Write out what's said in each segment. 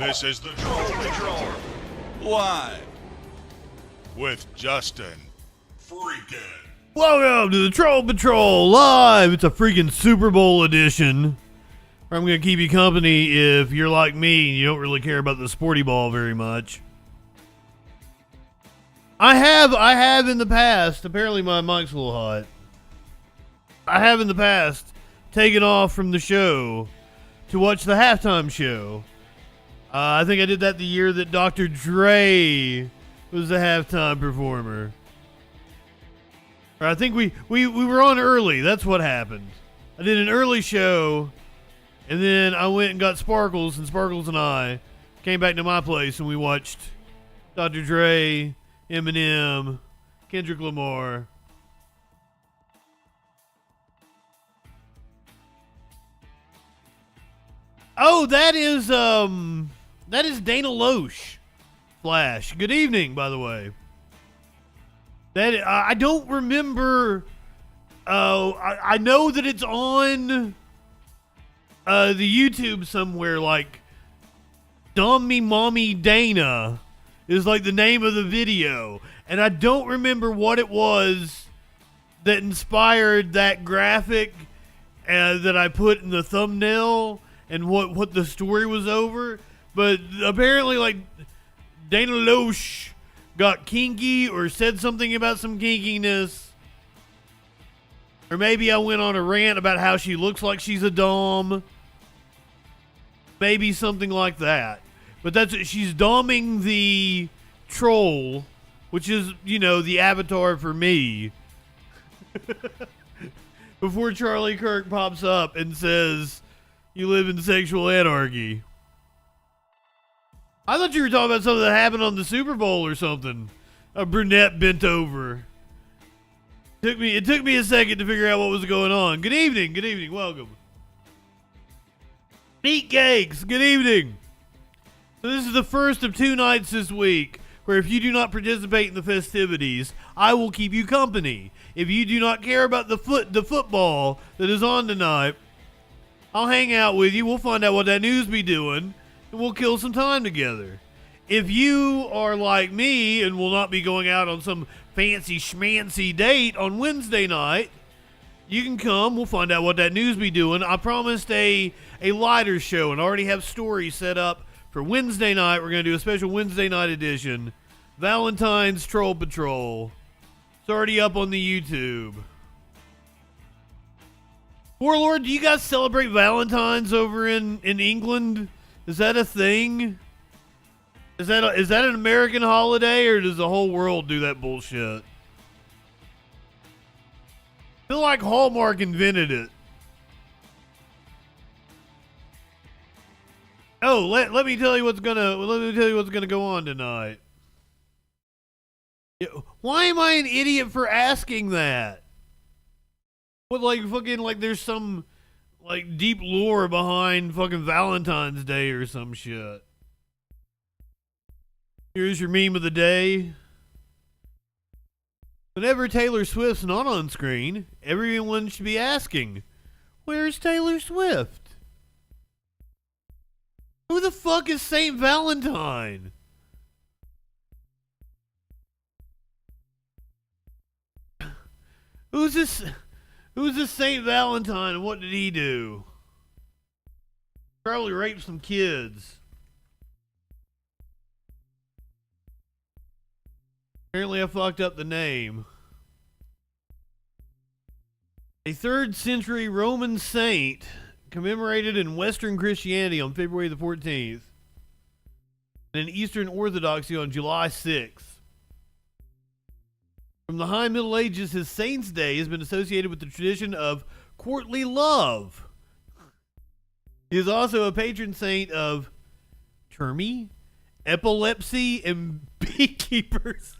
This is the Troll Patrol. Live with Justin Freakin. Welcome to the Troll Patrol Live. It's a freaking Super Bowl edition. I'm going to keep you company if you're like me and you don't really care about the sporty ball very much. I have in the past, apparently my mic's a little hot. I have in the past taken off from the show to watch the halftime show. I think I did that the year that Dr. Dre was the halftime performer. Or I think we were on early. That's what happened. I did an early show, and then I went and got Sparkles, and Sparkles and I came back to my place, and we watched Dr. Dre, Eminem, Kendrick Lamar. Oh, that is Dana Loesch. Flash. Good evening, by the way. That I don't remember. I know that it's on the YouTube somewhere. Like, Dumb Me Mommy Dana is like the name of the video, and I don't remember what it was that inspired that graphic that I put in the thumbnail and what the story was over. But apparently, like, Dana Loesch got kinky or said something about some kinkiness. Or maybe I went on a rant about how she looks like she's a dom. Maybe something like that. But she's doming the troll, which is, you know, the avatar for me. Before Charlie Kirk pops up and says, "You live in sexual anarchy." I thought you were talking about something that happened on the Super Bowl or something. A brunette bent over. It took me a second to figure out what was going on. Good evening, welcome. Meat cakes, good evening. So this is the first of 2 nights this week where if you do not participate in the festivities, I will keep you company. If you do not care about the football that is on tonight, I'll hang out with you. We'll find out what that news be doing, and we'll kill some time together. If you are like me and will not be going out on some fancy schmancy date on Wednesday night, you can come. We'll find out what that news be doing. I promised a lighter show and already have stories set up for Wednesday night. We're going to do a special Wednesday night edition. Valentine's Troll Patrol. It's already up on the YouTube. Warlord, do you guys celebrate Valentine's over in England? Is that a thing? Is that an American holiday, or does the whole world do that bullshit? I feel like Hallmark invented it. Oh, let me tell you what's gonna go on tonight. Why am I an idiot for asking that? What, like, fucking, like, there's some, like, deep lore behind fucking Valentine's Day or some shit. Here's your meme of the day. Whenever Taylor Swift's not on screen, everyone should be asking, where's Taylor Swift? Who the fuck is Saint Valentine? Who's this Saint Valentine, and what did he do? Probably raped some kids. Apparently I fucked up the name. A 3rd century Roman saint commemorated in Western Christianity on February the 14th and in Eastern Orthodoxy on July 6th. From the High Middle Ages, his saint's day has been associated with the tradition of courtly love. He is also a patron saint of termy, epilepsy, and beekeepers.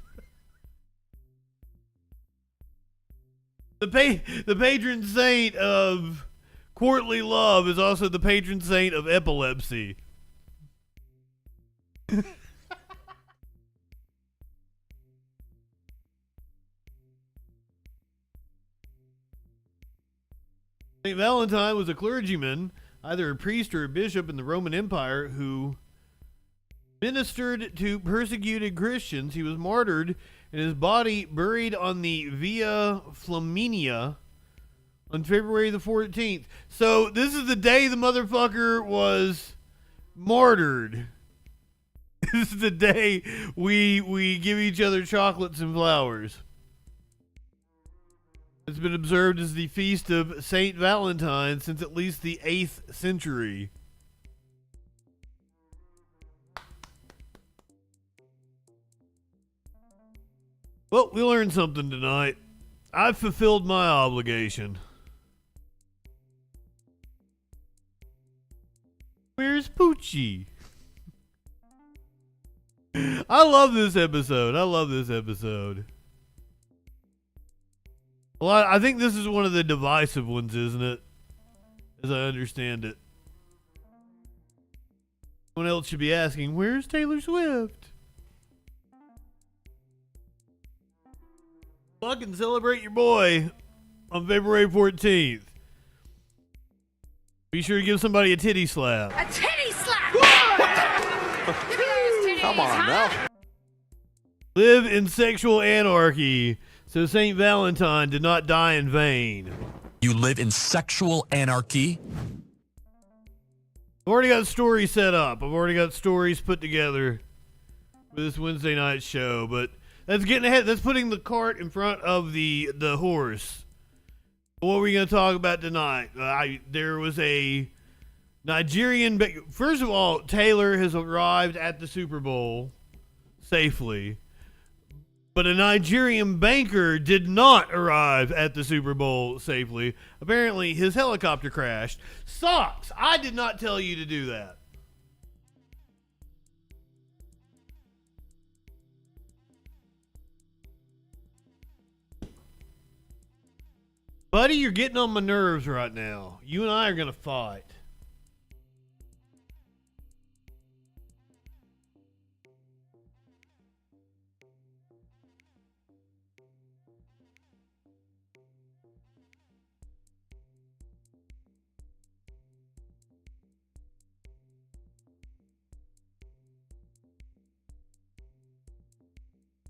The patron saint of courtly love is also the patron saint of epilepsy. St. Valentine was a clergyman, either a priest or a bishop in the Roman Empire, who ministered to persecuted Christians. He was martyred and his body buried on the Via Flaminia on February the 14th. So this is the day the motherfucker was martyred. This is the day we give each other chocolates and flowers. It's been observed as the feast of Saint Valentine since at least the 8th century. Well, we learned something tonight. I've fulfilled my obligation. Where's Poochie? I love this episode. Well, I think this is one of the divisive ones, isn't it? As I understand it. Someone else should be asking, where's Taylor Swift? Fucking celebrate your boy on February 14th. Be sure to give somebody a titty slap. A titty slap! Come on now. Live in sexual anarchy, so Saint Valentine did not die in vain. You live in sexual anarchy? I've already got stories set up. I've already got stories put together for this Wednesday night show, but that's getting ahead. That's putting the cart in front of the horse. What are we going to talk about tonight? There was a Nigerian... First of all, Taylor has arrived at the Super Bowl safely. But a Nigerian banker did not arrive at the Super Bowl safely. Apparently, his helicopter crashed. Sucks! I did not tell you to do that. Buddy, you're getting on my nerves right now. You and I are going to fight.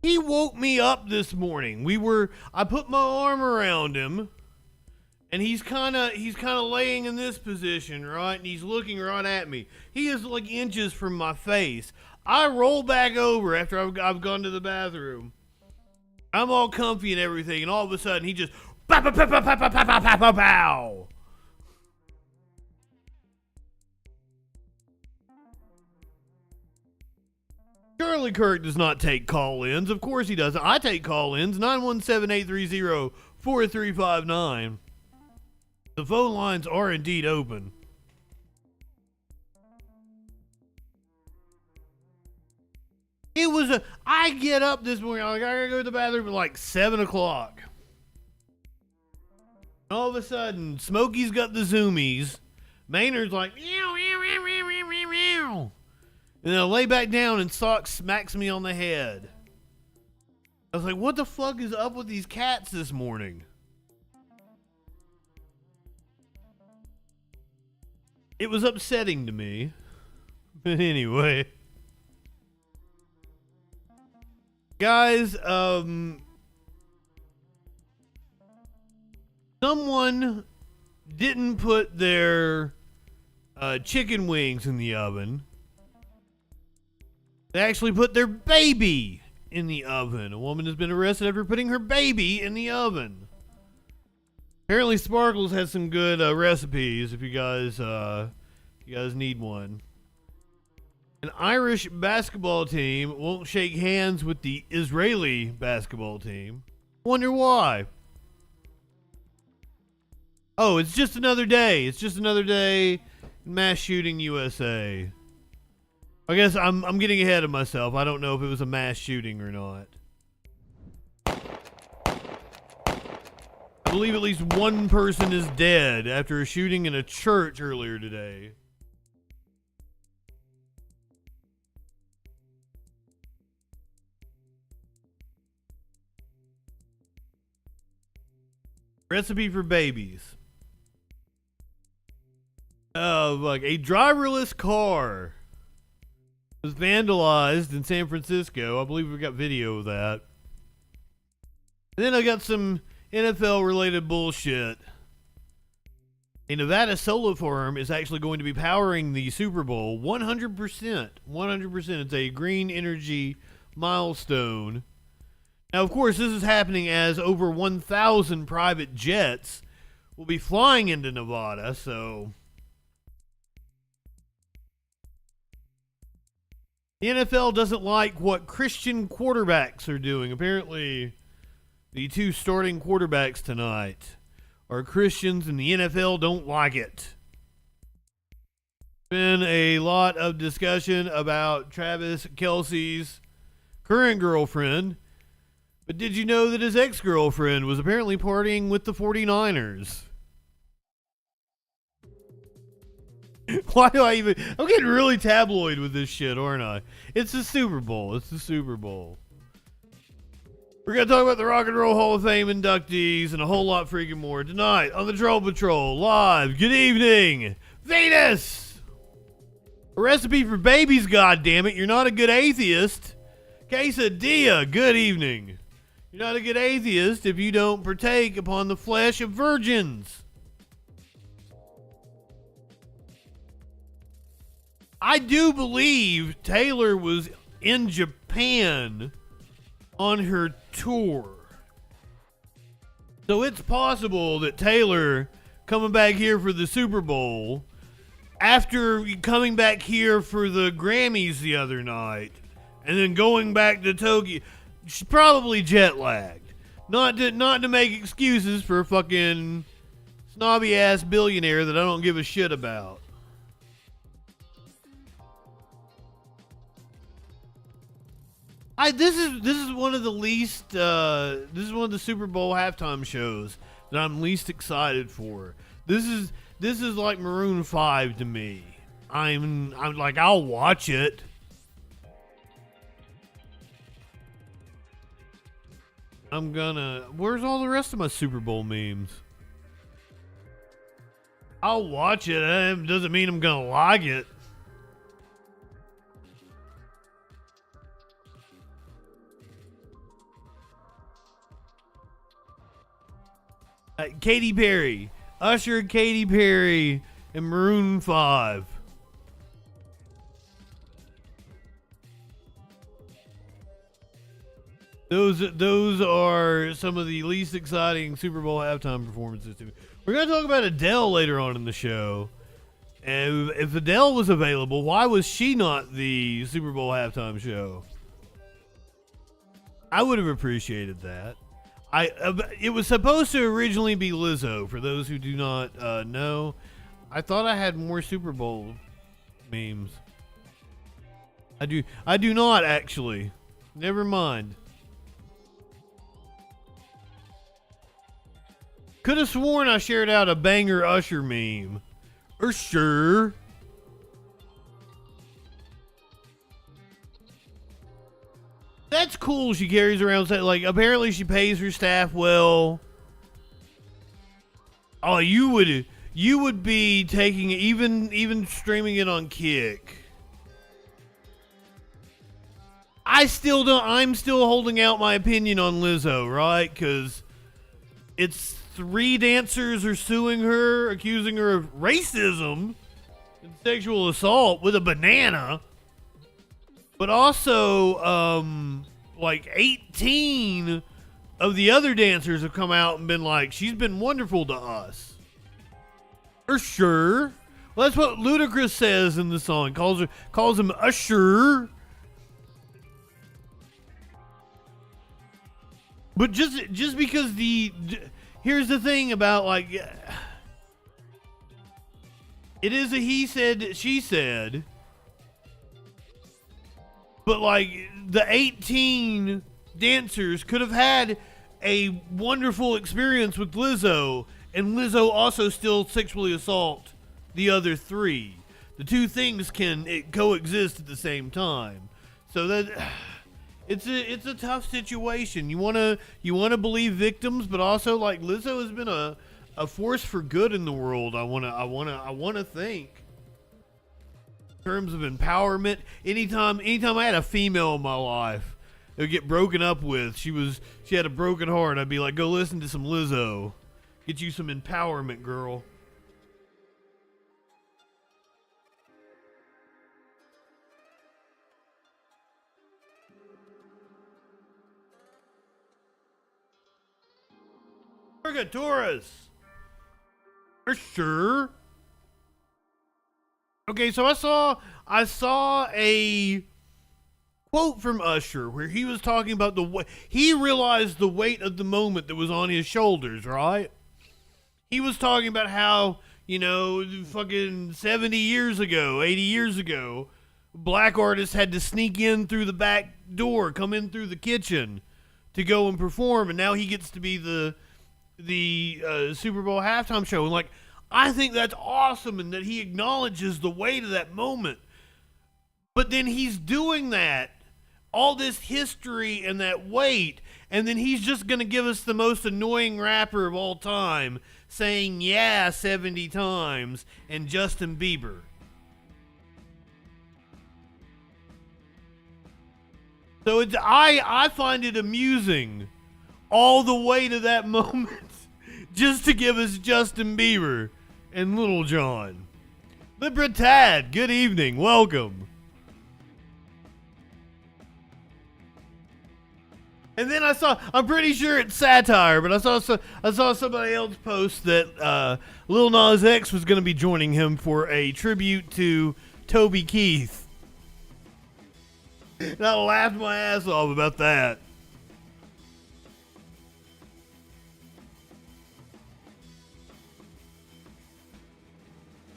He woke me up this morning. I put my arm around him. And he's kind of laying in this position, right? And he's looking right at me. He is like inches from my face. I roll back over after I've gone to the bathroom. I'm all comfy and everything, and all of a sudden he just pow pow pow pow pow pow pow pow pow pow. Charlie Kirk does not take call-ins. Of course he doesn't. I take call-ins. 917-830-4359. The phone lines are indeed open. I get up this morning, I gotta go to the bathroom at like 7 o'clock. All of a sudden, Smokey's got the zoomies. Maynard's like, meow, meow, meow, meow, meow, meow, meow. And then I lay back down and Sock smacks me on the head. I was like, what the fuck is up with these cats this morning? It was upsetting to me. But anyway. Guys, someone didn't put their chicken wings in the oven. They actually put their baby in the oven. A woman has been arrested after putting her baby in the oven. Apparently Sparkles has some good recipes if you guys need one. An Irish basketball team won't shake hands with the Israeli basketball team. Wonder why? Oh, it's just another day. It's just another day in mass shooting USA. I guess I'm getting ahead of myself. I don't know if it was a mass shooting or not. I believe at least one person is dead after a shooting in a church earlier today. Recipe for babies. Oh, look, a driverless car was vandalized in San Francisco. I believe we got video of that. And then I got some NFL related bullshit. A Nevada solar farm is actually going to be powering the Super Bowl 100%. 100%. It's a green energy milestone. Now, of course, this is happening as over 1,000 private jets will be flying into Nevada, so the NFL doesn't like what Christian quarterbacks are doing. Apparently, the two starting quarterbacks tonight are Christians, and the NFL don't like it. Been a lot of discussion about Travis Kelce's current girlfriend, but did you know that his ex-girlfriend was apparently partying with the 49ers? Why do I even... I'm getting really tabloid with this shit, aren't I? It's the Super Bowl. It's the Super Bowl. We're going to talk about the Rock and Roll Hall of Fame inductees and a whole lot freaking more tonight on the Troll Patrol live. Good evening, Venus! A recipe for babies, goddammit. You're not a good atheist. Quesadilla, good evening. You're not a good atheist if you don't partake upon the flesh of virgins. I do believe Taylor was in Japan on her tour. So it's possible that Taylor coming back here for the Super Bowl after coming back here for the Grammys the other night and then going back to Tokyo. She's probably jet lagged. Not to make excuses for a fucking snobby ass billionaire that I don't give a shit about. This is one of the least this is one of the Super Bowl halftime shows that I'm least excited for. This is like Maroon 5 to me. I'm like, I'll watch it. Where's all the rest of my Super Bowl memes? I'll watch it. It doesn't mean I'm gonna like it. Katy Perry, Usher, Katy Perry, and Maroon 5. Those are some of the least exciting Super Bowl halftime performances to me. We're going to talk about Adele later on in the show. And if Adele was available, why was she not the Super Bowl halftime show? I would have appreciated that. It was supposed to originally be Lizzo, for those who do not know. I thought I had more Super Bowl memes. I do not, actually. Never mind. Could have sworn I shared out a banger Usher meme. Usher. That's cool. She carries around, like, apparently she pays her staff well. Oh, you would be taking, even streaming it on Kick. I'm still holding out my opinion on Lizzo, right? Because it's 3 dancers are suing her, accusing her of racism and sexual assault with a banana. But also, like 18 of the other dancers have come out and been like, she's been wonderful to us. For sure. Well, that's what Ludacris says in the song. Calls him Usher. But just because here's the thing about, like, it is a he said, she said. But, like, the 18 dancers could have had a wonderful experience with Lizzo, and Lizzo also still sexually assault the other 3. The 2 things can coexist at the same time. So that it's a tough situation. You wanna believe victims, but also, like, Lizzo has been a force for good in the world. I wanna think. In terms of empowerment, anytime I had a female in my life that would get broken up with, she had a broken heart, I'd be like, go listen to some Lizzo. Get you some empowerment, girl. Taurus. For sure. Okay, so I saw a quote from Usher where he was talking about he realized the weight of the moment that was on his shoulders, right? He was talking about how, fucking 70 years ago, 80 years ago, black artists had to sneak in through the back door, come in through the kitchen to go and perform, and now he gets to be the Super Bowl halftime show. And I think that's awesome, and that he acknowledges the weight of that moment. But then he's doing that, all this history and that weight, and then he's just going to give us the most annoying rapper of all time saying yeah 70 times, and Justin Bieber. So I find it amusing, all the weight of that moment, just to give us Justin Bieber and Little John. Libratad, good evening, welcome. And then I'm pretty sure it's satire, but I saw somebody else post that Lil Nas X was going to be joining him for a tribute to Toby Keith. And I laughed my ass off about that.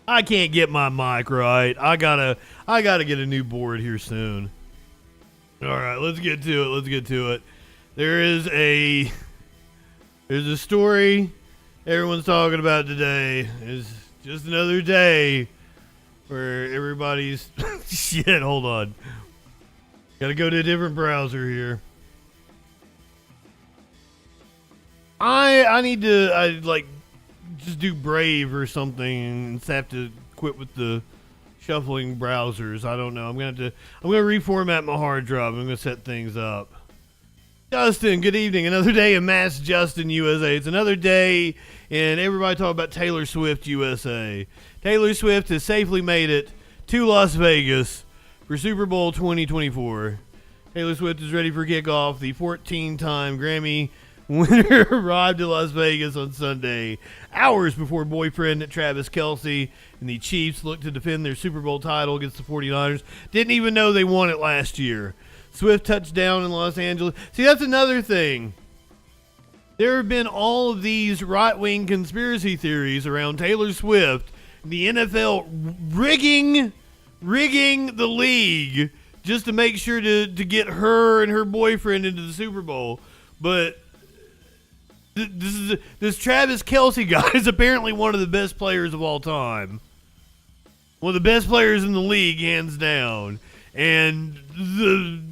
I can't get my mic right. I gotta get a new board here soon. All right, let's get to it. There's a story everyone's talking about today. It's just another day where everybody's shit. Hold on, gotta go to a different browser here. I need to just do Brave or something and have to quit with the shuffling browsers. I don't know. I'm gonna reformat my hard drive. I'm gonna set things up. Justin, good evening. Another day in Mass Justin USA. It's another day and everybody talk about Taylor Swift USA. Taylor Swift has safely made it to Las Vegas for Super Bowl 2024. Taylor Swift is ready for kickoff. The 14-time Grammy winner arrived in Las Vegas on Sunday, hours before boyfriend Travis Kelce and the Chiefs looked to defend their Super Bowl title against the 49ers. Didn't even know they won it last year. Swift touched down in Los Angeles. See, that's another thing. There have been all of these right-wing conspiracy theories around Taylor Swift, the NFL rigging the league just to make sure to get her and her boyfriend into the Super Bowl. But this Travis Kelce guy is apparently one of the best players of all time. One of the best players in the league, hands down. And the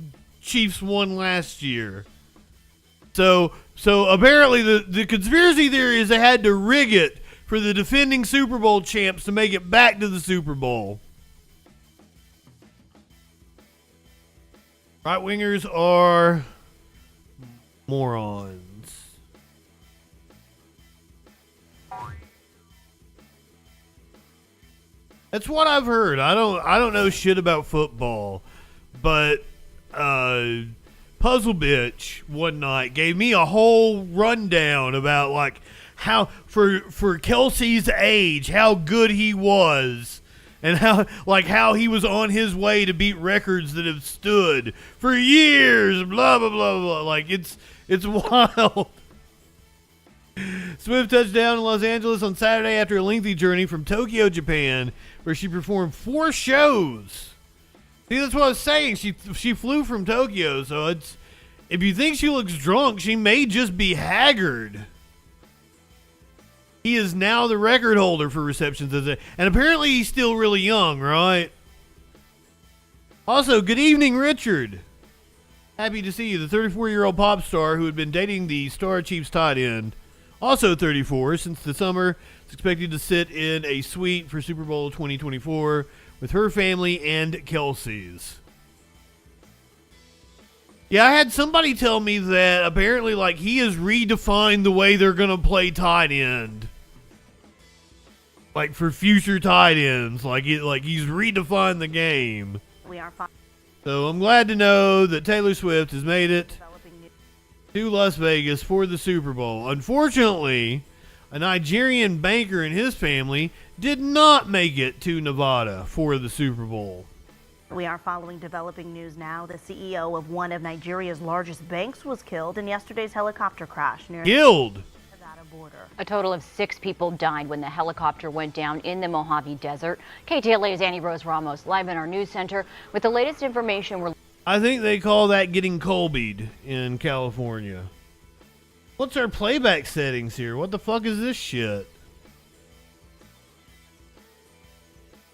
Chiefs won last year. So apparently the conspiracy theory is they had to rig it for the defending Super Bowl champs to make it back to the Super Bowl. Right-wingers are morons. That's what I've heard. I don't know shit about football, but Puzzle Bitch one night gave me a whole rundown about how for Kelce's age, how good he was, and how he was on his way to beat records that have stood for years. Blah blah blah blah. It's wild. Swift touched down in Los Angeles on Saturday after a lengthy journey from Tokyo, Japan, where she performed 4 shows. See, that's what I was saying. She flew from Tokyo, so if you think she looks drunk, she may just be haggard. He is now the record holder for receptions, and apparently he's still really young, right? Also, good evening, Richard. Happy to see you. The 34-year-old pop star who had been dating the Star Chiefs tight end, also 34, since the summer, is expected to sit in a suite for Super Bowl 2024 with her family and Kelsey's. Yeah, I had somebody tell me that apparently, like, he has redefined the way they're going to play tight end. Like, for future tight ends. Like he's redefined the game. We are fine. So I'm glad to know that Taylor Swift has made it to Las Vegas for the Super Bowl. Unfortunately, a Nigerian banker and his family did not make it to Nevada for the Super Bowl. We are following developing news now. The CEO of one of Nigeria's largest banks was killed in yesterday's helicopter crash near the Nevada border. A total of 6 people died when the helicopter went down in the Mojave Desert. KTLA's Annie Rose Ramos live in our news center with the latest information. I think they call that getting Colby'd in California. What's our playback settings here? What the fuck is this shit?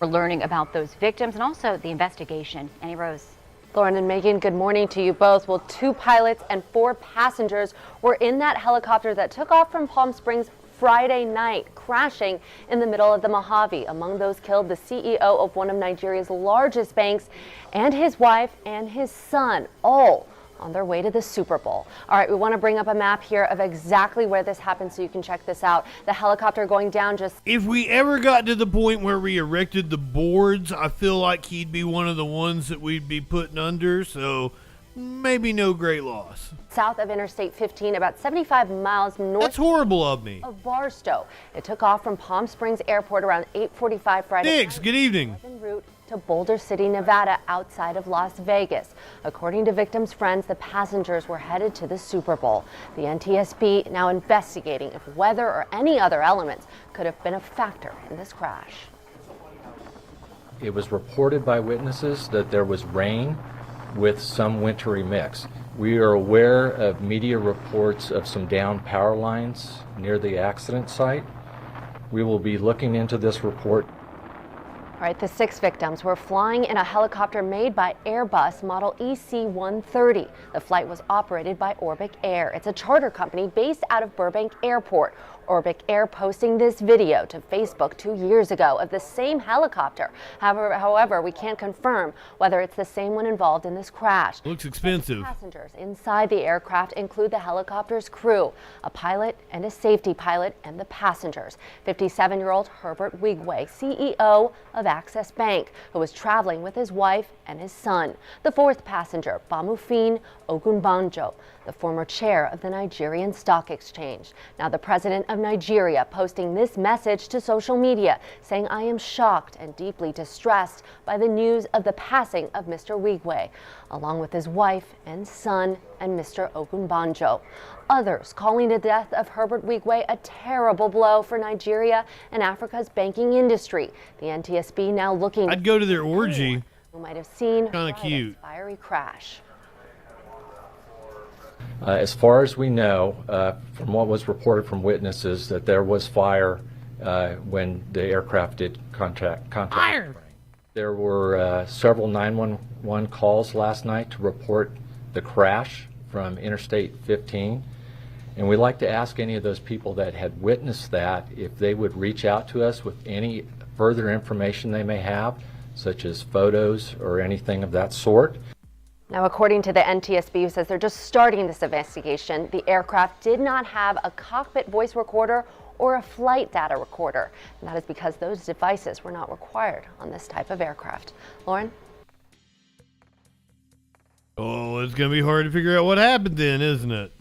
We're learning about those victims and also the investigation. Annie Rose. Lauren and Megan, good morning to you both. Well, 2 pilots and 4 passengers were in that helicopter that took off from Palm Springs Friday night, crashing in the middle of the Mojave. Among those killed, the CEO of one of Nigeria's largest banks and his wife and his son, all on their way to the Super Bowl. All right, we want to bring up a map here of exactly where this happened so you can check this out. The helicopter going down just... If we ever got to the point where we erected the boards, I feel like he'd be one of the ones that we'd be putting under, so maybe no great loss. South of Interstate 15, about 75 miles north... That's horrible of me. ...of Barstow. It took off from Palm Springs Airport around 8:45 Friday Nix, good evening. En route to Boulder City, Nevada, outside of Las Vegas. According to victims' friends, the passengers were headed to the Super Bowl. The NTSB now investigating if weather or any other elements could have been a factor in this crash. It was reported by witnesses that there was rain with some wintry mix. We are aware of media reports of some downed power lines near the accident site. We will be looking into this report. All right, the 6 victims were flying in a helicopter made by Airbus model EC-130. The flight was operated by Orbic Air. It's a charter company based out of Burbank Airport. Orbic Air posting this video to Facebook 2 years ago of the same helicopter. However, we can't confirm whether it's the same one involved in this crash. Looks expensive. Passengers inside the aircraft include the helicopter's crew, a pilot and a safety pilot, and the passengers. 57-year-old Herbert Wigwe, CEO of Access Bank, who was traveling with his wife and his son. The 4th passenger, Bamufin Ogunbanjo, the former chair of the Nigerian Stock Exchange. Now the president of Nigeria posting this message to social media, saying, "I am shocked and deeply distressed by the news of the passing of Mr. Wigwe, along with his wife and son and Mr. Ogunbanjo." Others calling the death of Herbert Wigwe a terrible blow for Nigeria and Africa's banking industry. The NTSB now looking... I'd go to their orgy. ...who might have seen Kinda cute. fiery crash. As far as we know, from what was reported from witnesses, that there was fire when the aircraft did contact. Fire! There were several 911 calls last night to report the crash from Interstate 15. And we'd like to ask any of those people that had witnessed that if they would reach out to us with any further information they may have, such as photos or anything of that sort. Now, according to the NTSB, who says they're just starting this investigation, the aircraft did not have a cockpit voice recorder or a flight data recorder. And that is because those devices were not required on this type of aircraft. Lauren? Oh, it's going to be hard to figure out what happened then, isn't it?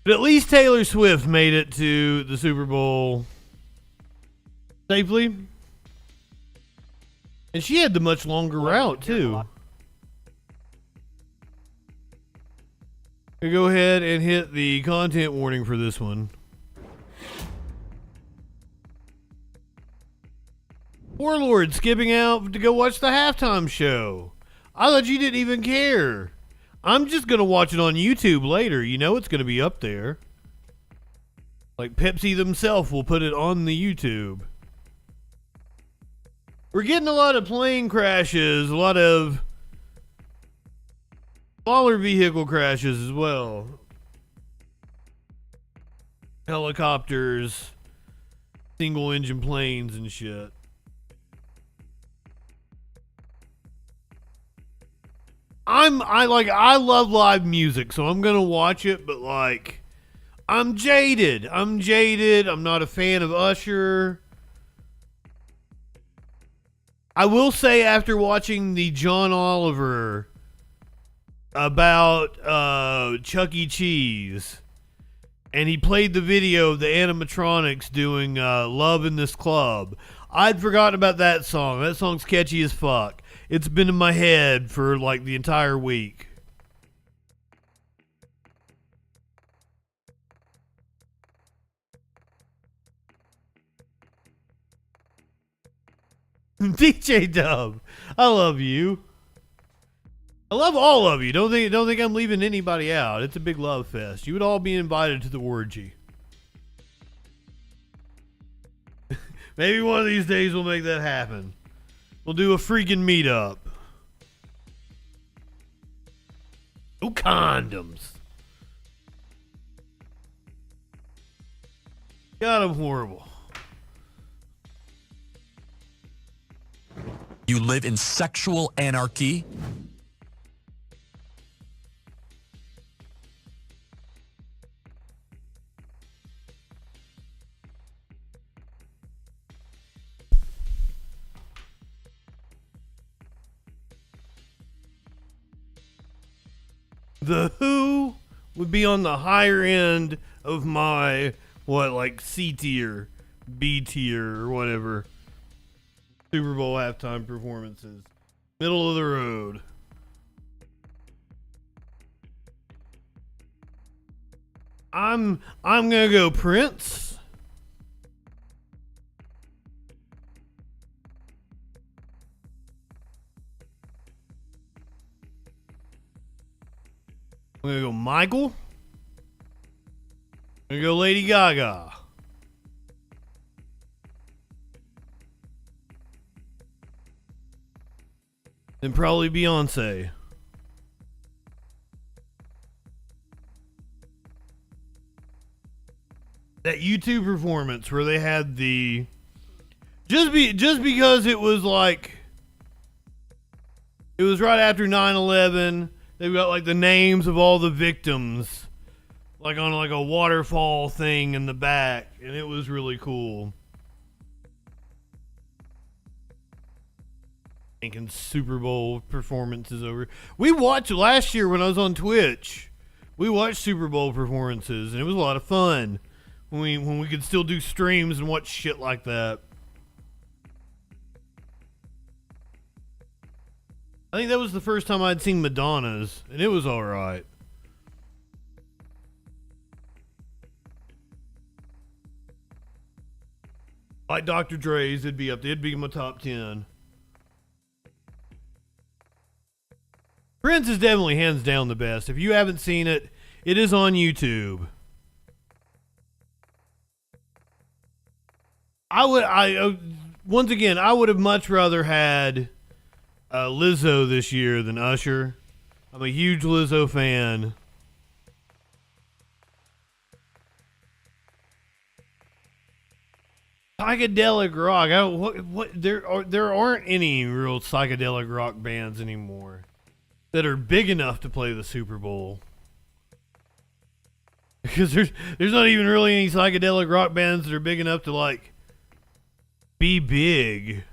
But at least Taylor Swift made it to the Super Bowl safely. And she had the much longer route, too. We go ahead and hit the content warning for this one. Warlord skipping out to go watch the halftime show. I thought you didn't even care. I'm just going to watch it on YouTube later. You know it's going to be up there. Like Pepsi themselves will put it on the YouTube. We're getting a lot of plane crashes, a lot of smaller vehicle crashes as well. Helicopters, single engine planes and shit. I love live music, so I'm gonna watch it, but like I'm jaded. I'm not a fan of Usher. I will say, after watching the John Oliver about Chuck E. Cheese, and he played the video of the animatronics doing Love in This Club, I'd forgotten about that song. That song's catchy as fuck. It's been in my head for like the entire week. DJ Dub, I love you. I love all of you. Don't think I'm leaving anybody out. It's a big love fest. You would all be invited to the orgy. Maybe one of these days we'll make that happen. We'll do a freaking meetup. No condoms. God, I'm horrible. You live in sexual anarchy? The Who would be on the higher end of my, like C tier, B tier, or whatever. Super Bowl halftime performances. Middle of the road. I'm gonna go Prince. I'm gonna go Michael. I'm gonna go Lady Gaga. And probably Beyonce. That YouTube performance where they had the just because it was like it was right after 9/11, they've got like the names of all the victims like on like a waterfall thing in the back, and it was really cool. Thinking Super Bowl performances over. We watched last year when I was on Twitch. We watched Super Bowl performances, and it was a lot of fun when we could still do streams and watch shit like that. I think that was the first time I'd seen Madonna's, and it was all right. Like Dr. Dre's, it'd be up there. It'd be in my top 10. Prince is definitely hands down the best. If you haven't seen it, it is on YouTube. Once again, I would have much rather had Lizzo this year than Usher. I'm a huge Lizzo fan. Psychedelic rock. There aren't any real psychedelic rock bands anymore that are big enough to play the Super Bowl. Because there's not even really any psychedelic rock bands that are big enough to like be big.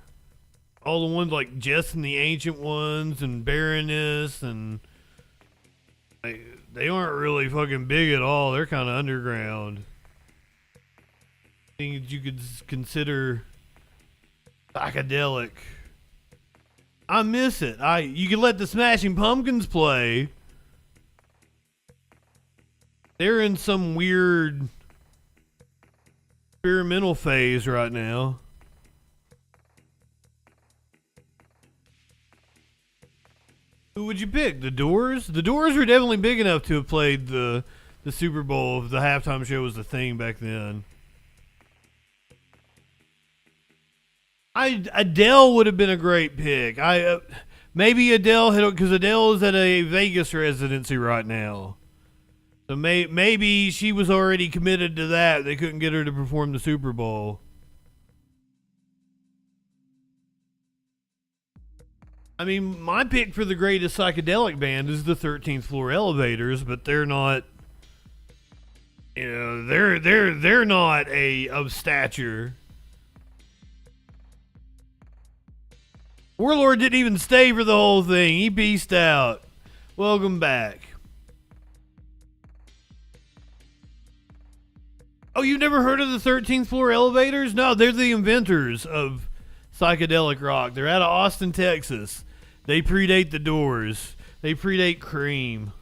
All the ones like Jess and the Ancient Ones and Baroness, and they aren't really fucking big at all. They're kind of underground. Things you could consider psychedelic. I miss it. You could let the Smashing Pumpkins play. They're in some weird experimental phase right now. Who would you pick? The Doors? The Doors were definitely big enough to have played the Super Bowl if the halftime show was the thing back then. Adele would have been a great pick. Maybe Adele because Adele is at a Vegas residency right now. So maybe she was already committed to that. They couldn't get her to perform the Super Bowl. I mean, my pick for the greatest psychedelic band is the 13th Floor Elevators, but they're not. You know, they're not of stature. Warlord didn't even stay for the whole thing. He peaced out. Welcome back. Oh, you've never heard of the 13th Floor Elevators? No, they're the inventors of psychedelic rock. They're out of Austin, Texas. They predate the Doors. They predate Cream.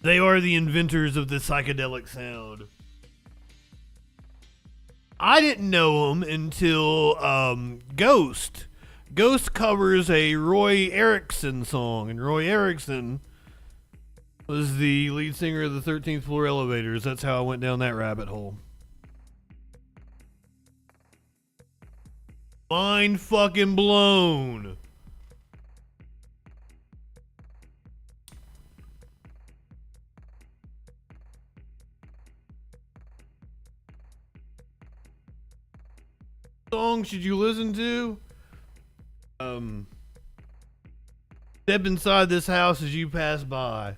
They are the inventors of the psychedelic sound. I didn't know them until Ghost. Ghost covers a Roy Erickson song, and Roy Erickson was the lead singer of the 13th Floor Elevators. That's how I went down that rabbit hole. Mind fucking blown. Song should you listen to? Step inside this house as you pass by.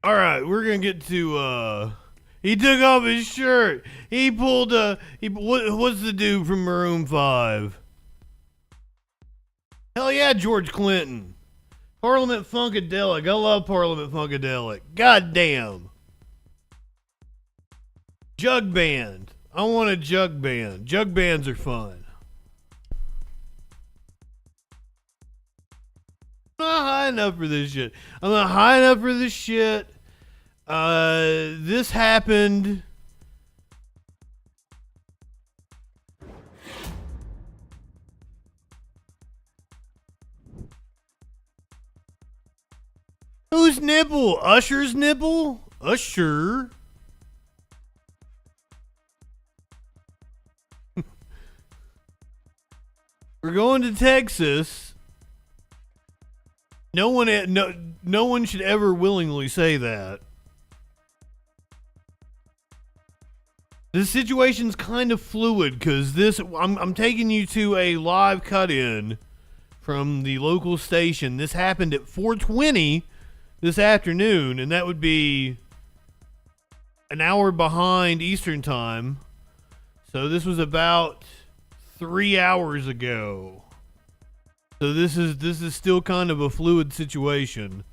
All right, we're gonna get to. He took off his shirt. He pulled. What's the dude from Maroon 5? Hell yeah, George Clinton. Parliament Funkadelic. I love Parliament Funkadelic. God damn. Jug band. I want a jug band. Jug bands are fun. I'm not high enough for this shit. I'm not high enough for this shit. This happened. Whose nipple? Usher's nipple? Usher. We're going to Texas. No one should ever willingly say that. This situation's kind of fluid because I'm taking you to a live cut-in from the local station. This happened at 4:20 this afternoon, and that would be an hour behind Eastern time. So this was about 3 hours ago. So this is still kind of a fluid situation.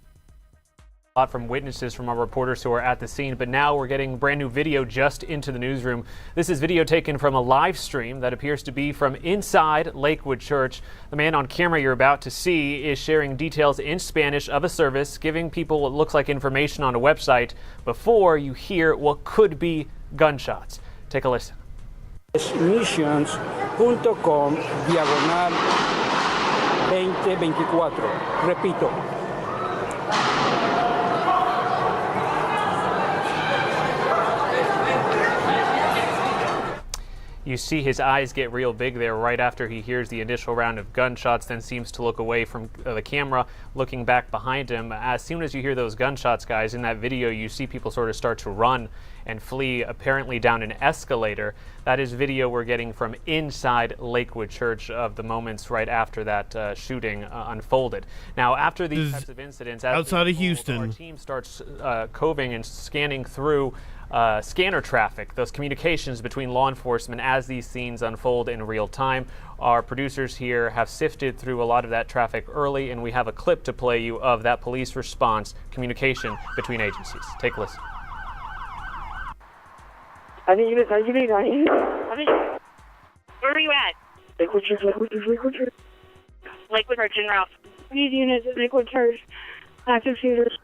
A lot from witnesses from our reporters who are at the scene, but now we're getting brand new video just into the newsroom. This is video taken from a live stream that appears to be from inside Lakewood Church. The man on camera you're about to see is sharing details in Spanish of a service, giving people what looks like information on a website before you hear what could be gunshots. Take a listen. Missions.com/2024. Repito. You see his eyes get real big there right after he hears the initial round of gunshots, then seems to look away from the camera, looking back behind him. As soon as you hear those gunshots, guys, in that video, you see people sort of start to run and flee, apparently down an escalator. That is video we're getting from inside Lakewood Church of the moments right after that shooting unfolded. Now, after these types of incidents, outside of Houston, our team starts coving and scanning through scanner traffic, those communications between law enforcement as these scenes unfold in real time. Our producers here have sifted through a lot of that traffic early, and we have a clip to play you of that police response communication between agencies. Take a listen. Where are you at? Lakewood Church. Lakewood Church and Ralph. These units at Lakewood Church. Active shooters.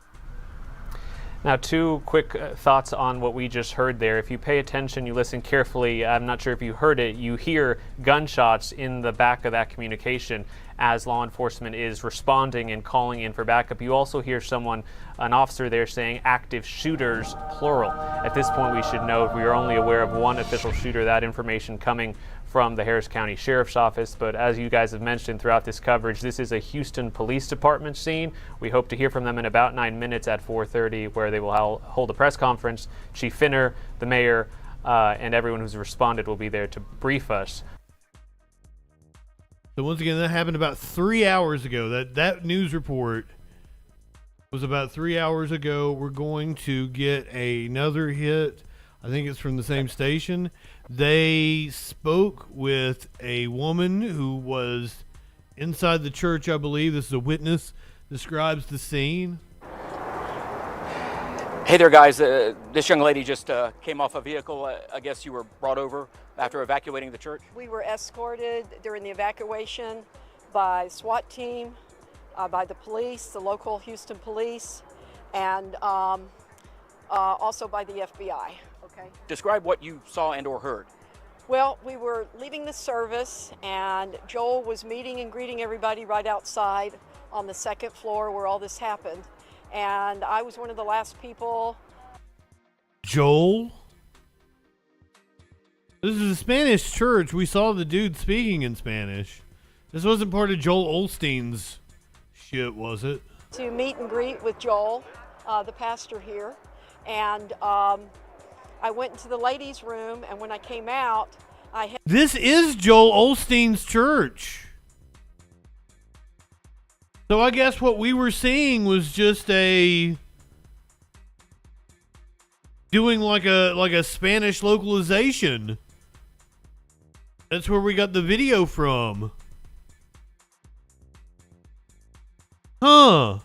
Now, two quick thoughts on what we just heard there. If you pay attention, you listen carefully, I'm not sure if you heard it, you hear gunshots in the back of that communication as law enforcement is responding and calling in for backup. You also hear an officer there saying active shooters, plural. At this point, we should note we are only aware of one official shooter, that information coming from the Harris County Sheriff's Office. But as you guys have mentioned throughout this coverage, this is a Houston Police Department scene. We hope to hear from them in about 9 minutes at 4:30, where they will hold a press conference. Chief Finner, the mayor, and everyone who's responded will be there to brief us. So once again, that happened about 3 hours ago. That news report was about 3 hours ago. We're going to get another hit. I think it's from the same station. They spoke with a woman who was inside the church, I believe. This is a witness. Describes the scene. Hey there, guys. This young lady just came off a vehicle. I guess you were brought over after evacuating the church? We were escorted during the evacuation by SWAT team, by the police, the local Houston police, and also by the FBI. Okay. Describe what you saw and or heard. Well, we were leaving the service, and Joel was meeting and greeting everybody right outside on the second floor where all this happened. And I was one of the last people. Joel? This is a Spanish church. We saw the dude speaking in Spanish. This wasn't part of Joel Osteen's shit, was it? To meet and greet with Joel, the pastor here. And I went into the ladies' room, and when I came out, I had... This is Joel Osteen's church. So I guess what we were seeing was just doing like a Spanish localization. That's where we got the video from. Huh.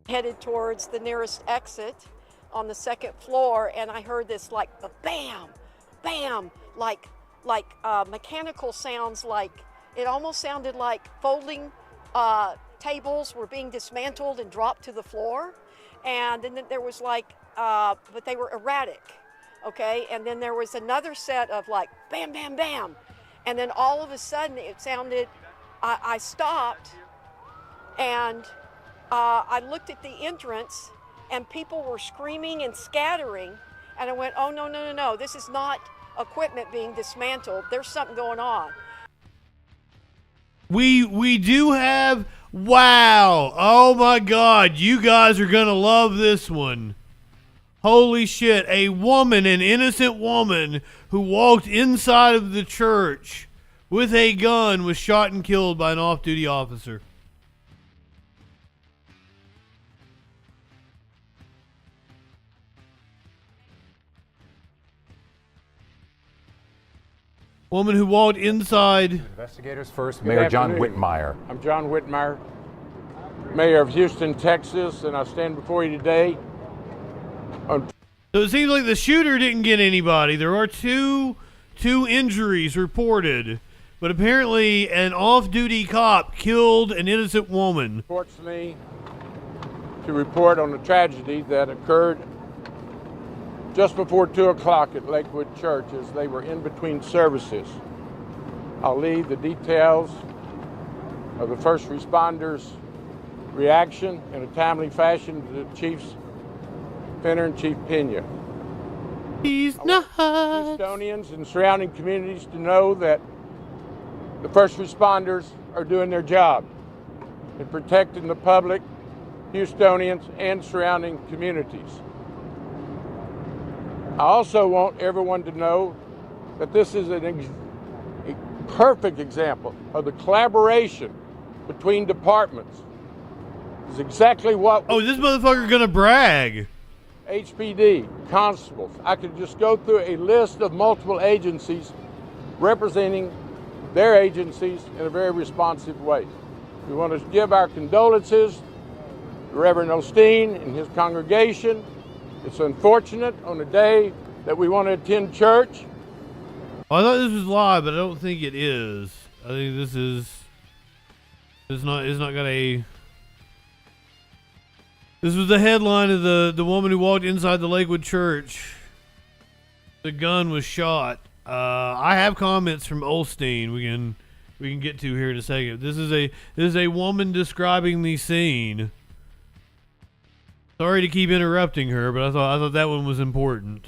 Headed towards the nearest exit on the second floor, and I heard this like a bam, bam, like mechanical sounds. Like it almost sounded like folding tables were being dismantled and dropped to the floor. And then there was like, but they were erratic, okay? And then there was another set of like bam, bam, bam. And then all of a sudden it sounded, I stopped, and I looked at the entrance, and people were screaming and scattering. And I went, oh, no, no, no, no. This is not equipment being dismantled. There's something going on. We do have, wow, oh my God, you guys are gonna love this one. Holy shit, a woman, an innocent woman who walked inside of the church with a gun was shot and killed by an off-duty officer. Woman who walked inside. Investigators first, Mayor John Whitmire. I'm John Whitmire, Mayor of Houston, Texas, and I stand before you today. So it seems like the shooter didn't get anybody. There are two injuries reported, but apparently an off-duty cop killed an innocent woman. Reports me to report on a tragedy that occurred just before 2 o'clock at Lakewood Church as they were in between services. I'll leave the details of the first responders' reaction in a timely fashion to the Chiefs Finner and Chief Pena. He's not. Houstonians and surrounding communities to know that the first responders are doing their job in protecting the public, Houstonians, and surrounding communities. I also want everyone to know that this is a perfect example of the collaboration between departments. It's exactly what... Oh, this motherfucker gonna brag. HPD, constables. I could just go through a list of multiple agencies representing their agencies in a very responsive way. We want to give our condolences to Reverend Osteen and his congregation. It's unfortunate on a day that we want to attend church. I thought this was live, but I don't think it is. I think this is... It's not got a... This was the headline of the woman who walked inside the Lakewood Church. The gun was shot. I have comments from Osteen we can get to here in a second. This is a woman describing the scene. Sorry to keep interrupting her, but I thought that one was important.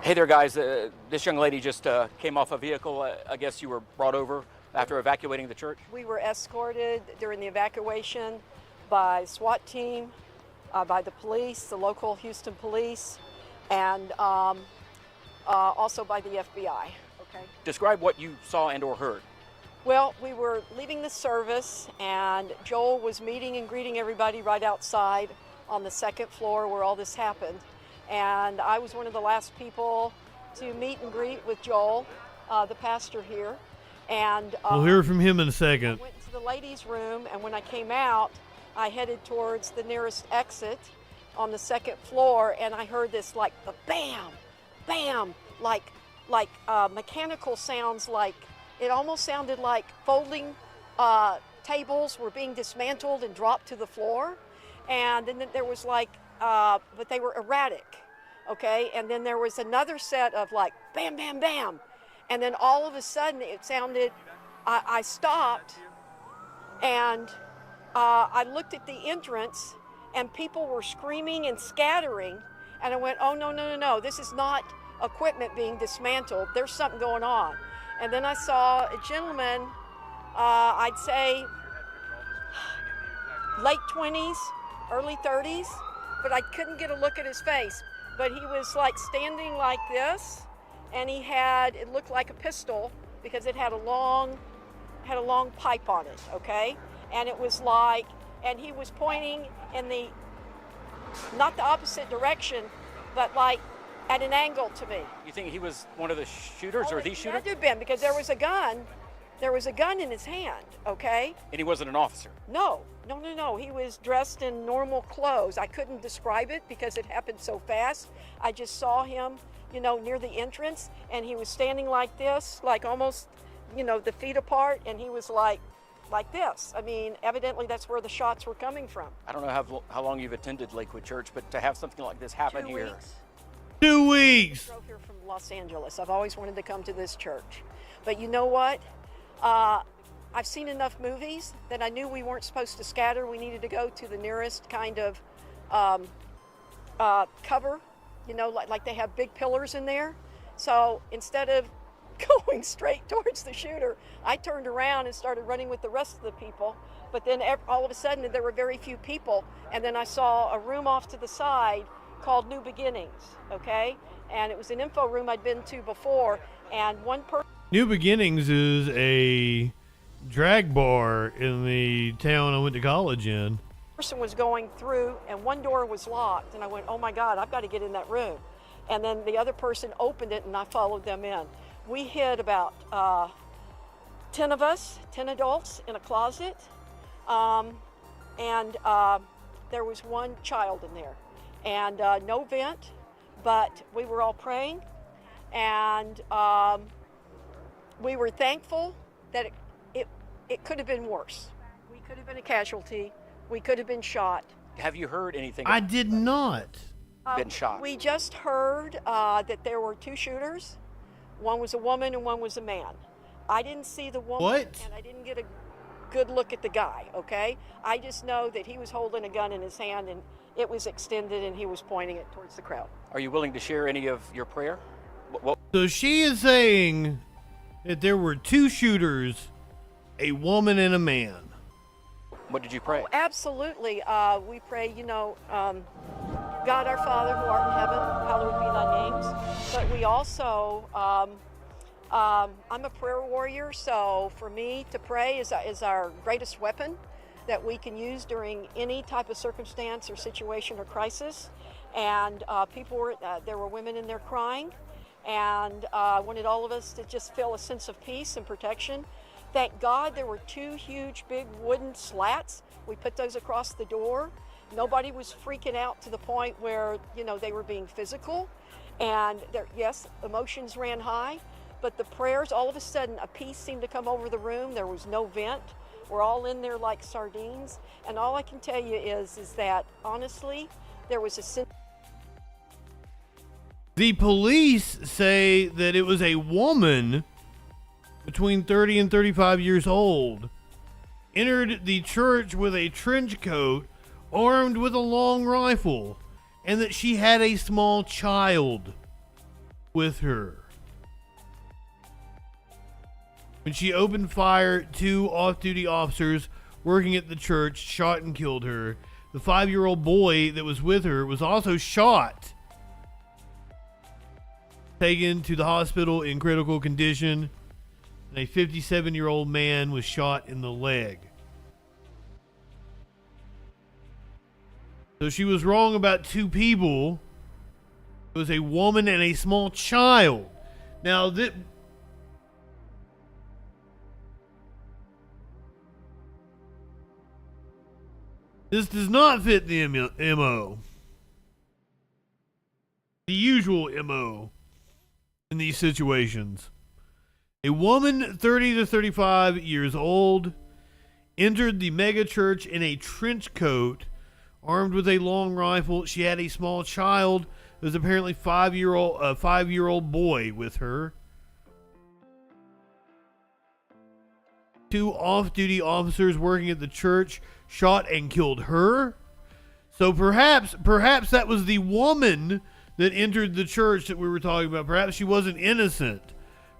Hey there, guys. This young lady just came off a vehicle. I guess you were brought over after evacuating the church? We were escorted during the evacuation by SWAT team, by the police, the local Houston police, and also by the FBI. Okay. Describe what you saw and or heard. Well, we were leaving the service, and Joel was meeting and greeting everybody right outside on the second floor where all this happened. And I was one of the last people to meet and greet with Joel, the pastor here. And we'll hear from him in a second. I went to the ladies' room, and when I came out, I headed towards the nearest exit on the second floor, and I heard this like a bam, bam, like mechanical sounds, like it almost sounded like folding tables were being dismantled and dropped to the floor. And then there was like, but they were erratic, okay? And then there was another set of like bam, bam, bam. And then all of a sudden it sounded, I stopped and I looked at the entrance and people were screaming and scattering. And I went, oh, no, no, no, no, this is not equipment being dismantled. There's something going on. And then I saw a gentleman, I'd say late 20s, early 30s, but I couldn't get a look at his face. But he was like standing like this, and he had, it looked like a pistol because it had a long pipe on it, okay? And it was like, and he was pointing in the, not the opposite direction, but like at an angle to me. You think he was one of the shooters or the shooter? It had to have been, because there was a gun in his hand, okay? And he wasn't an officer? No, no, no, no. He was dressed in normal clothes. I couldn't describe it because it happened so fast. I just saw him, you know, near the entrance, and he was standing like this, like almost, you know, the feet apart, and he was like this. I mean, evidently that's where the shots were coming from. I don't know how long you've attended Lakewood Church, but to have something like this happen 2 here. weeks. 2 weeks. I drove here from Los Angeles. I've always wanted to come to this church. But you know what? I've seen enough movies that I knew we weren't supposed to scatter. We needed to go to the nearest kind of cover, you know, like they have big pillars in there. So instead of going straight towards the shooter, I turned around and started running with the rest of the people. But then all of a sudden there were very few people. And then I saw a room off to the side called New Beginnings, okay? And it was an info room I'd been to before. And one person... New Beginnings is a drag bar in the town I went to college in. Person was going through, and one door was locked, and I went, oh my God, I've got to get in that room. And then the other person opened it, and I followed them in. We hid about 10 of us, 10 adults in a closet, and there was one child in there. And no vent, but we were all praying, and we were thankful that it could have been worse. We could have been a casualty. We could have been shot. Have you heard anything? I did not. Been shot. We just heard that there were 2 shooters. One was a woman and one was a man. I didn't see the woman. What? And I didn't get a good look at the guy, okay? I just know that he was holding a gun in his hand, and it was extended, and he was pointing it towards the crowd. Are you willing to share any of your prayer? So she is saying that there were 2 shooters, a woman and a man. What did you pray? Absolutely. We pray, you know, God our Father who art in heaven, hallowed be thy names. But we also, I'm a prayer warrior, so for me to pray is our greatest weapon that we can use during any type of circumstance or situation or crisis. And people were, there were women in there crying, and wanted all of us to just feel a sense of peace and protection. Thank God there were 2 huge big wooden slats. We put those across the door. Nobody was freaking out to the point where, you know, they were being physical. And there, yes, emotions ran high, but the prayers, all of a sudden a peace seemed to come over the room. There was no vent. We're all in there like sardines. And all I can tell you is that honestly, there was a sense. The police say that it was a woman between 30 and 35 years old, entered the church with a trench coat, armed with a long rifle, and that she had a small child. with her. When she opened fire, 2 off-duty officers working at the church shot and killed her. The 5-year-old boy that was with her was also shot, taken to the hospital in critical condition, and a 57-year-old man was shot in the leg. So she was wrong about 2 people. It was a woman and a small child. Now, this does not fit the MO. The usual MO in these situations. A woman 30 to 35 years old entered the mega church in a trench coat, armed with a long rifle. She had a small child. It was apparently a 5-year-old boy with her. 2 off-duty officers working at the church shot and killed her. So perhaps that was the woman that entered the church that we were talking about. Perhaps she wasn't innocent.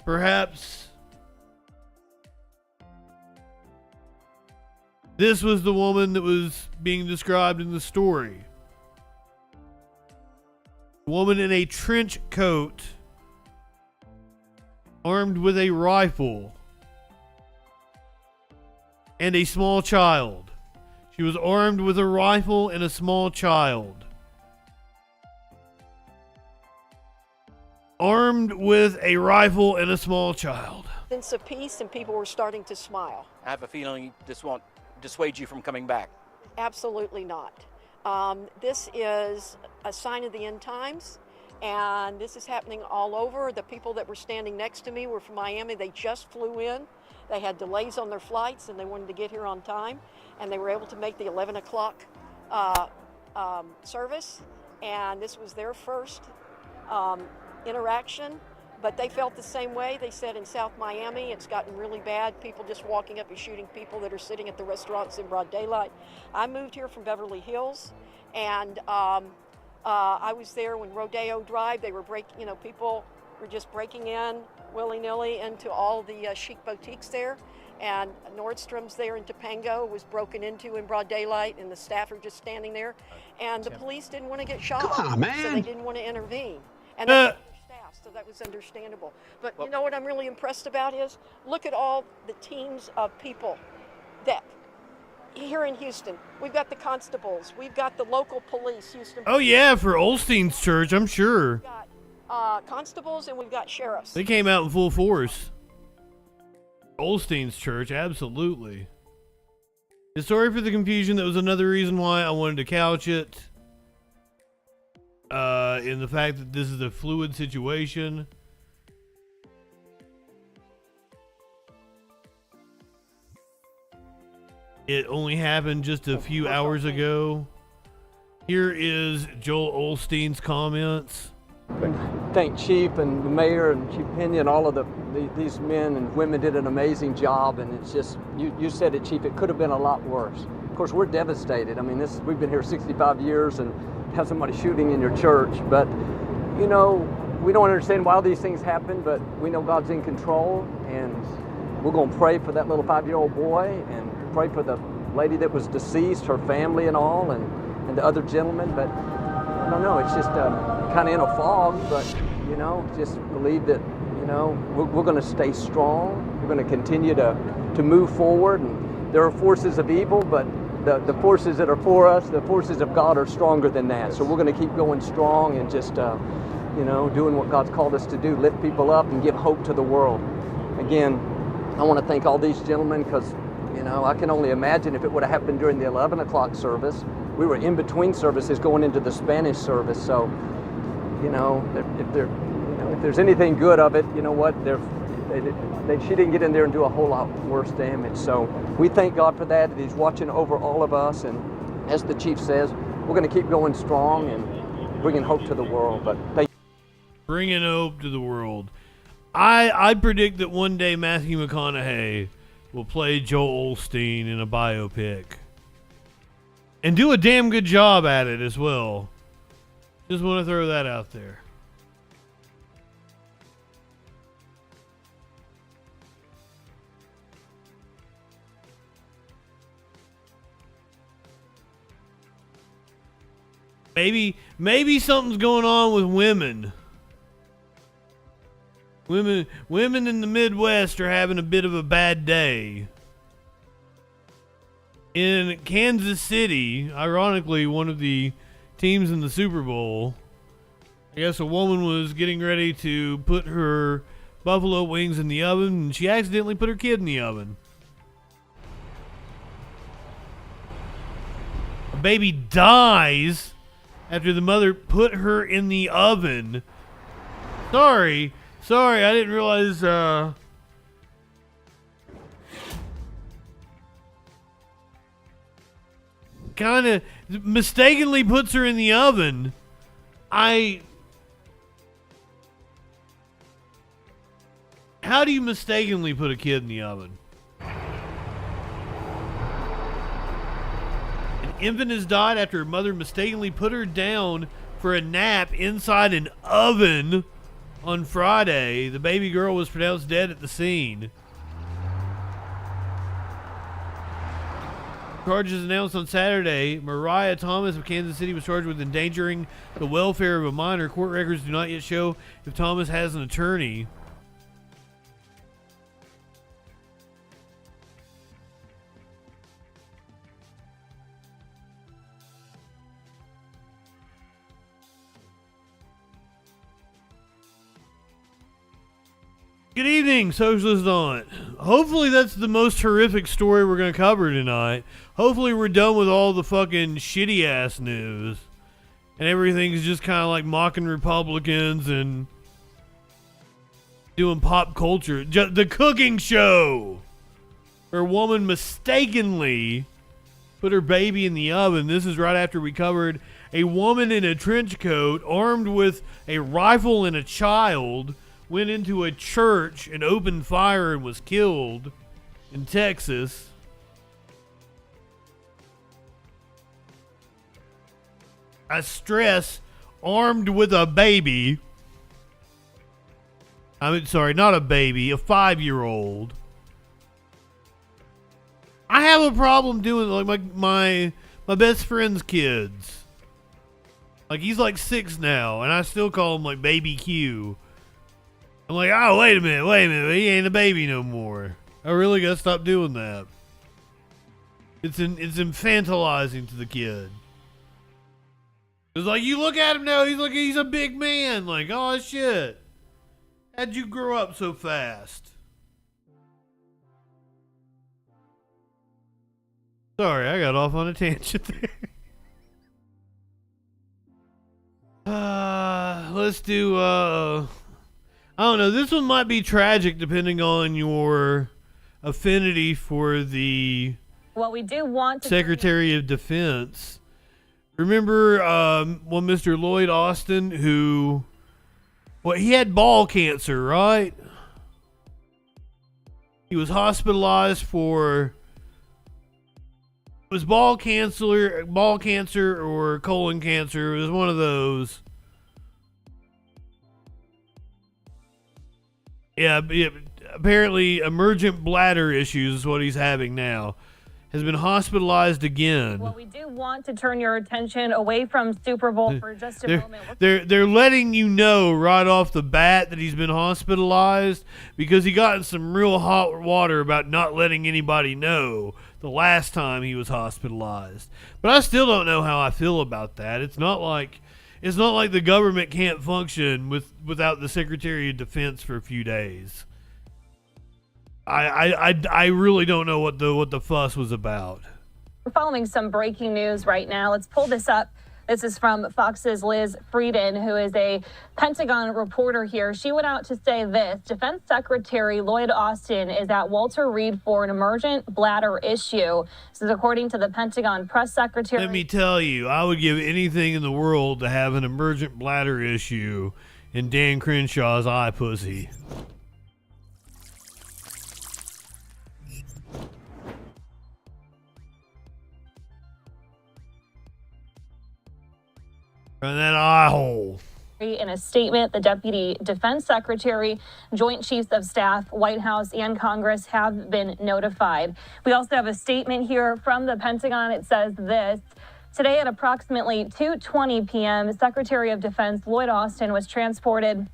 Perhaps this was the woman that was being described in the story. A woman in a trench coat, armed with a rifle, and a small child. She was armed with a rifle and a small child. Armed with a rifle and a small child. Sense of peace, and people were starting to smile. I have a feeling this won't dissuade you from coming back. Absolutely not. This is a sign of the end times, and this is happening all over. The people that were standing next to me were from Miami. They just flew in. They had delays on their flights, and they wanted to get here on time, and they were able to make the 11 o'clock service, and this was their first interaction, but they felt the same way. They said in South Miami it's gotten really bad, people just walking up and shooting people that are sitting at the restaurants in broad daylight. I moved here from Beverly Hills, and I was there when Rodeo Drive, they were people were just breaking in willy-nilly into all the chic boutiques there, and Nordstrom's there in Topanga was broken into in broad daylight, and the staff are just standing there, and the police didn't want to get shot. Come on, man. So they didn't want to intervene, and that's staff, so that was understandable. But you know what I'm really impressed about is, look at all the teams of people that here in Houston. We've got the constables, we've got the local police, Houston. Oh yeah, for Olstein's church, I'm sure. We've got constables, and we've got sheriffs. They came out in full force. Olstein's church, absolutely. Sorry for the confusion. That was another reason why I wanted to couch it. In the fact that this is a fluid situation. It only happened just a few hours ago. Here is Joel Olstein's comments. Thank Chief and the mayor and Chief Pena and all of these men and women did an amazing job, and it's just, you said it, Chief, it could have been a lot worse. Of course, we're devastated. I mean, we've been here 65 years and have somebody shooting in your church, but you know, we don't understand why these things happen, but we know God's in control, and we're going to pray for that little 5-year-old boy and pray for the lady that was deceased, her family and all, and the other gentleman, but I don't know, it's just kind of in a fog, but, you know, just believe that, you know, we're going to stay strong. We're going to continue to move forward. And there are forces of evil, but the forces that are for us, the forces of God are stronger than that. So we're going to keep going strong and just, you know, doing what God's called us to do, lift people up and give hope to the world. Again, I want to thank all these gentlemen because, you know, I can only imagine if it would have happened during the 11 o'clock service. We were in between services going into the Spanish service, so, you know, if there's anything good of it, you know what, she didn't get in there and do a whole lot worse damage. So we thank God for that He's watching over all of us, and as the Chief says, we're going to keep going strong and bringing hope to the world. But bringing hope to the world. I predict that one day Matthew McConaughey will play Joel Osteen in a biopic. And do a damn good job at it as well. Just want to throw that out there. Maybe something's going on with women. Women in the Midwest are having a bit of a bad day. In Kansas City, ironically, one of the teams in the Super Bowl, I guess a woman was getting ready to put her buffalo wings in the oven, and she accidentally put her kid in the oven. A baby dies after the mother put her in the oven. Sorry, I didn't realize, kind of mistakenly puts her in the oven. How do you mistakenly put a kid in the oven? An infant has died after her mother mistakenly put her down for a nap inside an oven on Friday. The baby girl was pronounced dead at the scene. Charges announced on Saturday. Mariah Thomas of Kansas City was charged with endangering the welfare of a minor. Court records do not yet show if Thomas has an attorney. Good evening, Socialist Aunt. Hopefully that's the most horrific story we're going to cover tonight. Hopefully we're done with all the fucking shitty ass news. And everything's just kind of like mocking Republicans and doing pop culture. The cooking show, where a woman mistakenly put her baby in the oven. This is right after we covered a woman in a trench coat armed with a rifle and a child went into a church and opened fire and was killed in Texas. I stress, armed with a baby. I mean, sorry, not a baby, a 5-year-old. I have a problem doing like my best friend's kids. Like, he's like 6 now, and I still call him like Baby Q. I'm like, oh, wait a minute, he ain't a baby no more. I really gotta stop doing that. It's infantilizing to the kid. It's like, you look at him now, he's a big man. Like, oh shit, how'd you grow up so fast? Sorry, I got off on a tangent there. Let's do, I don't know. This one might be tragic depending on your affinity for the we do want to Secretary of Defense. Remember one Mr. Lloyd Austin who, he had ball cancer, right? He was hospitalized for, it was ball cancer or colon cancer. It was one of those. Yeah, apparently emergent bladder issues is what he's having now. Has been hospitalized again. We do want to turn your attention away from Super Bowl for just a moment. They're letting you know right off the bat that he's been hospitalized because he got in some real hot water about not letting anybody know the last time he was hospitalized. But I still don't know how I feel about that. It's not like the government can't function without the Secretary of Defense for a few days. I really don't know what the fuss was about. We're following some breaking news right now. Let's pull this up. This is from Fox's Liz Frieden, who is a Pentagon reporter here. She went out to say this: Defense Secretary Lloyd Austin is at Walter Reed for an emergent bladder issue. This is according to the Pentagon press secretary. Let me tell you, I would give anything in the world to have an emergent bladder issue in Dan Crenshaw's eye pussy. And that eye hole. In a statement, the Deputy Defense Secretary, Joint Chiefs of Staff, White House, and Congress have been notified. We also have a statement here from the Pentagon. It says this: Today at approximately 2:20 p.m., Secretary of Defense Lloyd Austin was transported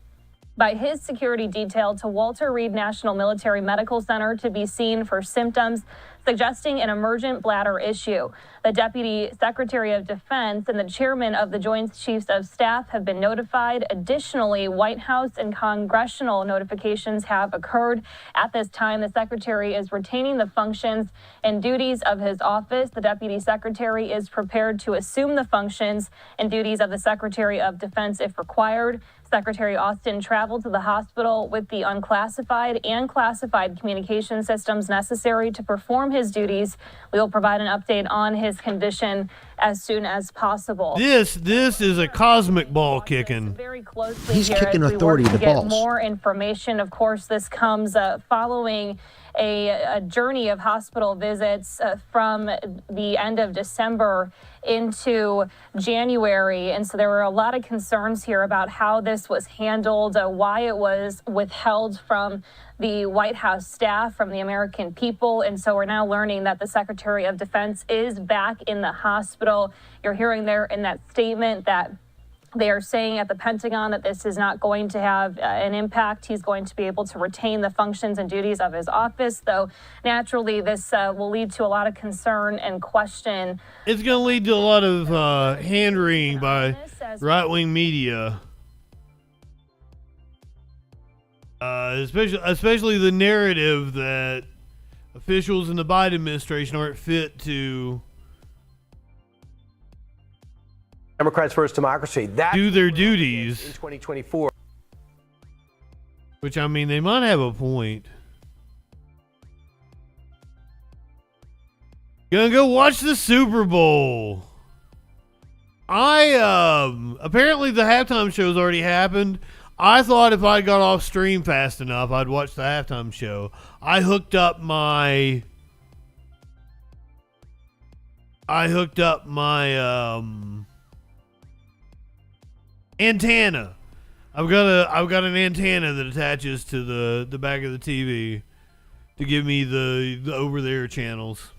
by his security detail to Walter Reed National Military Medical Center to be seen for symptoms suggesting an emergent bladder issue. The Deputy Secretary of Defense and the Chairman of the Joint Chiefs of Staff have been notified. Additionally, White House and congressional notifications have occurred. At this time, the Secretary is retaining the functions and duties of his office. The Deputy Secretary is prepared to assume the functions and duties of the Secretary of Defense if required. Secretary Austin traveled to the hospital with the unclassified and classified communication systems necessary to perform his duties. We will provide an update on his condition as soon as possible. This is a cosmic ball kicking. Very closely He's here kicking as we authority work in to the get balls. more information. Of course, this comes following a journey of hospital visits from the end of December into January. And so there were a lot of concerns here about how this was handled, why it was withheld from the White House staff, from the American people. And so we're now learning that the Secretary of Defense is back in the hospital. You're hearing there in that statement that they are saying at the Pentagon that this is not going to have an impact. He's going to be able to retain the functions and duties of his office, though naturally this will lead to a lot of concern and question. It's going to lead to a lot of hand-wringing by right-wing media. Especially the narrative that officials in the Biden administration aren't fit to Democrats First Democracy. That do their duties in 2024. Which, I mean, they might have a point. Gonna go watch the Super Bowl. Apparently the halftime show's already happened. I thought if I got off stream fast enough, I'd watch the halftime show. I hooked up my antenna. I've got an antenna that attaches to the back of the TV to give me the over-the-air channels.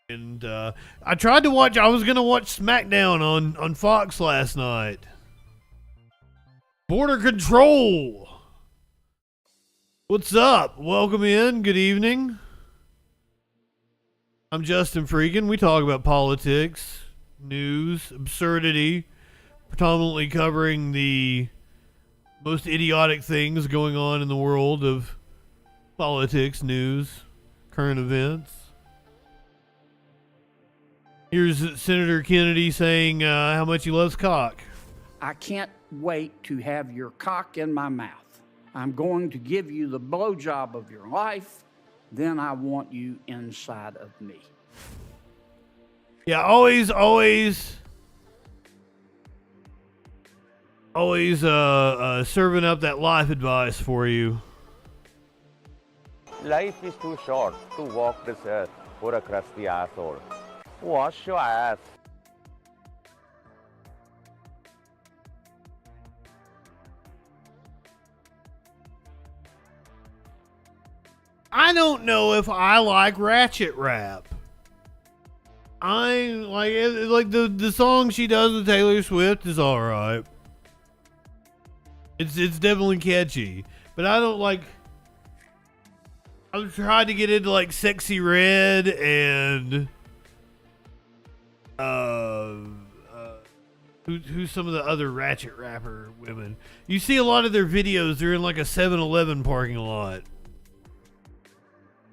And I tried to watch. I was gonna watch SmackDown on Fox last night. Border Control. What's up? Welcome in. Good evening. I'm JustinFREAKIN. We talk about politics, news, absurdity, predominantly covering the most idiotic things going on in the world of politics, news, current events. Here's Senator Kennedy saying how much he loves cock. I can't wait to have your cock in my mouth. I'm going to give you the blowjob of your life. Then I want you inside of me. Yeah, always serving up that life advice for you. Life is too short to walk this earth for a crusty asshole. Wash your ass. I don't know if I like ratchet rap. I like the song she does with Taylor Swift is all right. It's definitely catchy, but I don't like. I've tried to get into like Sexy Red and who's some of the other ratchet rapper women. You see a lot of their videos. They're in like a 7-Eleven parking lot.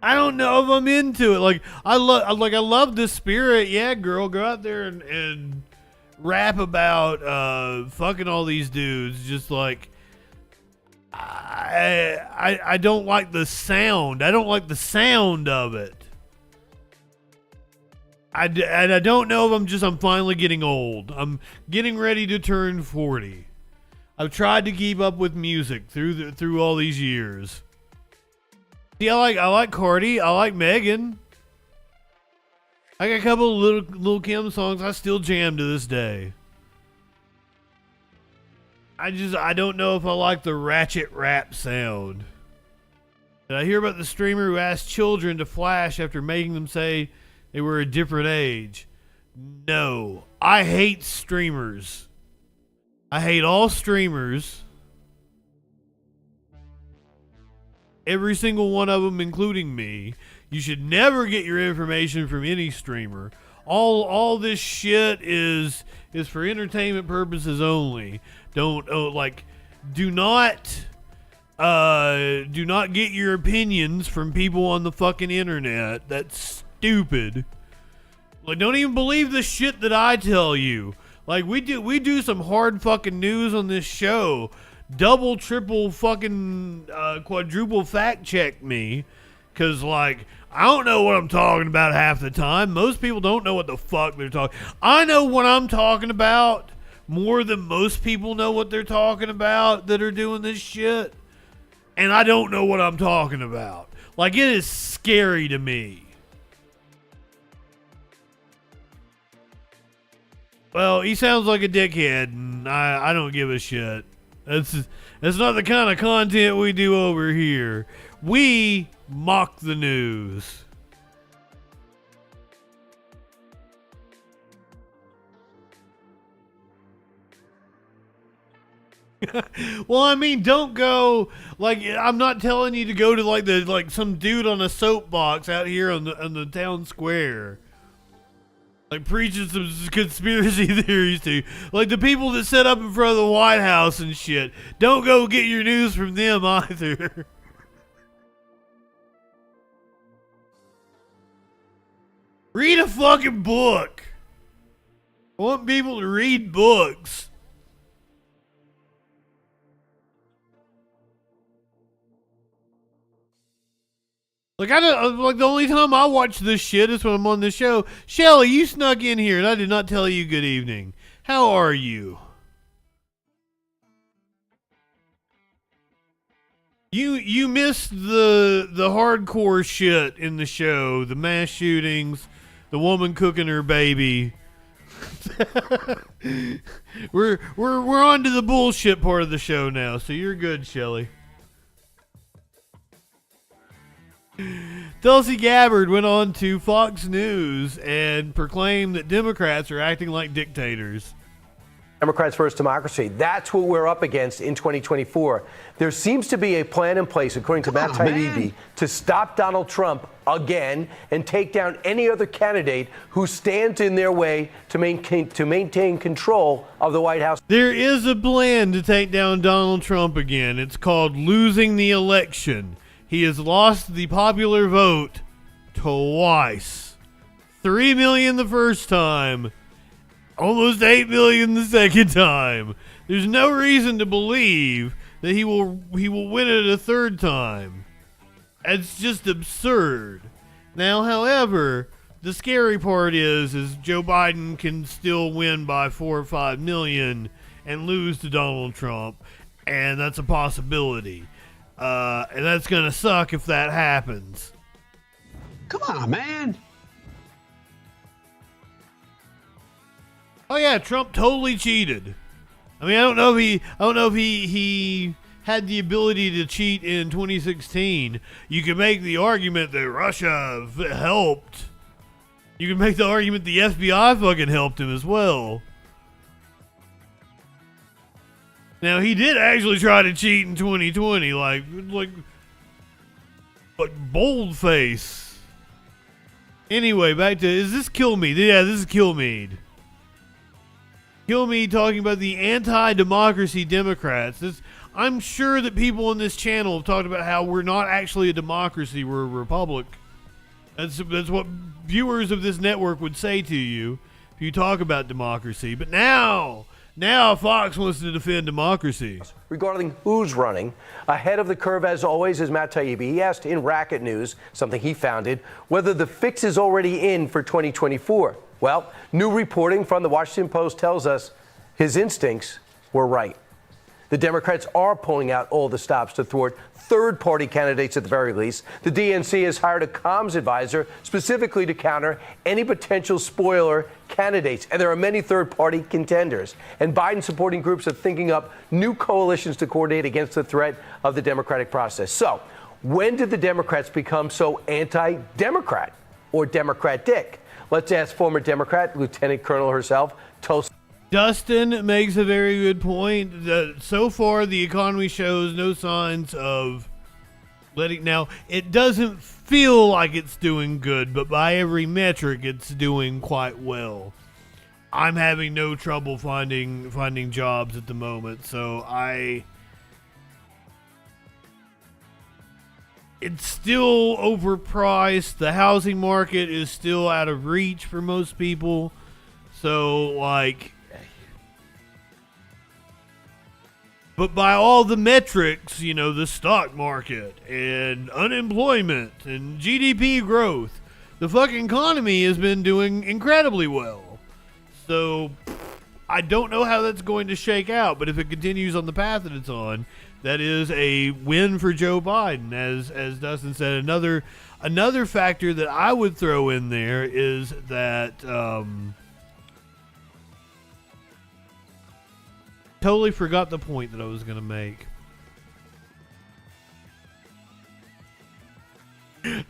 I don't know if I'm into it. Like I love the spirit. Yeah, girl, go out there and rap about fucking all these dudes. Just like I don't like the sound. I don't like the sound of it. I don't know if I'm finally getting old. I'm getting ready to turn 40. I've tried to keep up with music through all these years. See, I like Cardi. I like Megan. I got a couple of Lil Kim songs I still jam to this day. I don't know if I like the ratchet rap sound. Did I hear about the streamer who asked children to flash after making them say They were a different age. No. I hate streamers. I hate all streamers. Every single one of them, including me. You should never get your information from any streamer. All this shit is for entertainment purposes only. Do not get your opinions from people on the fucking internet. That's stupid. Like, don't even believe the shit that I tell you. Like, we do some hard fucking news on this show. Double, triple, fucking quadruple fact check me. Cause like, I don't know what I'm talking about half the time. Most people don't know what the fuck they're talking. I know what I'm talking about more than most people know what they're talking about that are doing this shit. And I don't know what I'm talking about. Like, it is scary to me. Well, he sounds like a dickhead, and I don't give a shit. That's not the kind of content we do over here. We mock the news. Well, I mean, don't go, like, I'm not telling you to go to like some dude on a soapbox out here on the town square. Like, preaching some conspiracy theories to. Like, the people that sit up in front of the White House and shit. Don't go get your news from them either. Read a fucking book. I want people to read books. Like, the only time I watch this shit is when I'm on this show. Shelly, you snuck in here and I did not tell you good evening. How are you? You missed the hardcore shit in the show, the mass shootings, the woman cooking her baby. we're on to the bullshit part of the show now, so you're good, Shelly. Tulsi Gabbard went on to Fox News and proclaimed that Democrats are acting like dictators. Democrats First Democracy. That's what we're up against in 2024. There seems to be a plan in place, according to Matt Taibbi, to stop Donald Trump again and take down any other candidate who stands in their way to maintain control of the White House. There is a plan to take down Donald Trump again. It's called losing the election. He has lost the popular vote twice. 3 million the first time. Almost 8 million the second time. There's no reason to believe that he will win it a third time. It's just absurd. Now, however, the scary part is Joe Biden can still win by 4 or 5 million and lose to Donald Trump, and that's a possibility. And that's gonna suck if that happens. Come on, man. Oh yeah, Trump totally cheated. I mean, I don't know if he had the ability to cheat in 2016. You can make the argument that Russia helped. You can make the argument the FBI fucking helped him as well. Now, he did actually try to cheat in 2020, like boldface. Anyway, back to, is this Kilmeade? Yeah, this is Kilmeade. Kilmeade talking about the anti-democracy Democrats. I'm sure that people on this channel have talked about how we're not actually a democracy, we're a republic. That's what viewers of this network would say to you if you talk about democracy. But now Fox wants to defend democracy. Regarding who's running, ahead of the curve, as always, is Matt Taibbi. He asked in Racket News, something he founded, whether the fix is already in for 2024. Well, new reporting from the Washington Post tells us his instincts were right. The Democrats are pulling out all the stops to thwart third-party candidates at the very least. The DNC has hired a comms advisor specifically to counter any potential spoiler candidates. And there are many third-party contenders. And Biden-supporting groups are thinking up new coalitions to coordinate against the threat of the democratic process. So, when did the Democrats become so anti-Democrat or Democratic? Let's ask former Democrat, Lieutenant Colonel herself, Tulsi. Dustin makes a very good point. So far, the economy shows no signs of letting. Now, it doesn't feel like it's doing good, but by every metric, it's doing quite well. I'm having no trouble finding jobs at the moment, so it's still overpriced. The housing market is still out of reach for most people. So, like, but by all the metrics, you know, the stock market and unemployment and GDP growth, the fucking economy has been doing incredibly well. So, I don't know how that's going to shake out, but if it continues on the path that it's on, that is a win for Joe Biden. As Dustin said, another factor that I would throw in there is that totally forgot the point that I was going to make.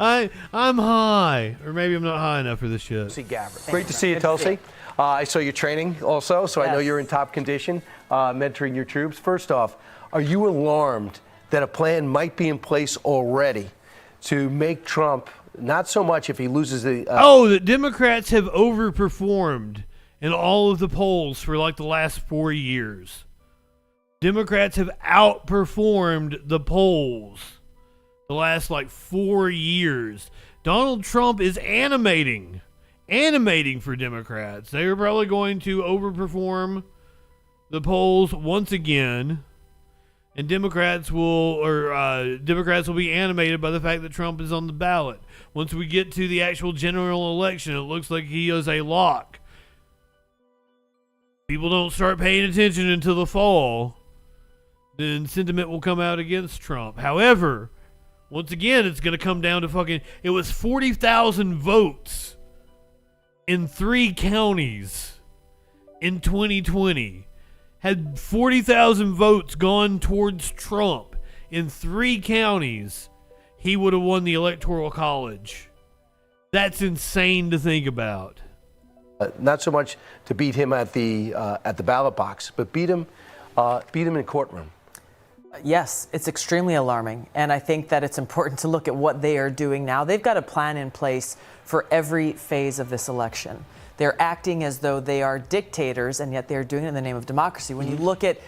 I'm high, or maybe I'm not high enough for this shit. Tulsi Gabbard. Great to see you, Tulsi. I saw your training also, so I know you're in top condition, mentoring your troops. First off, are you alarmed that a plan might be in place already to make Trump, not so much if he loses the... the Democrats have overperformed in all of the polls for like the last 4 years. Democrats have outperformed the polls the last like 4 years. Donald Trump is animating for Democrats. They are probably going to overperform the polls once again. And Democrats will be animated by the fact that Trump is on the ballot. Once we get to the actual general election, it looks like he is a lock. People don't start paying attention until the fall, then sentiment will come out against Trump. However, once again, it's going to come down to it was 40,000 votes in 3 counties in 2020. Had 40,000 votes gone towards Trump in 3 counties, he would have won the Electoral College. That's insane to think about. Not so much to beat him at the ballot box, but beat him in courtroom. Yes, it's extremely alarming, and I think that it's important to look at what they are doing now. They've got a plan in place for every phase of this election. They're acting as though they are dictators, and yet they're doing it in the name of democracy. When you look at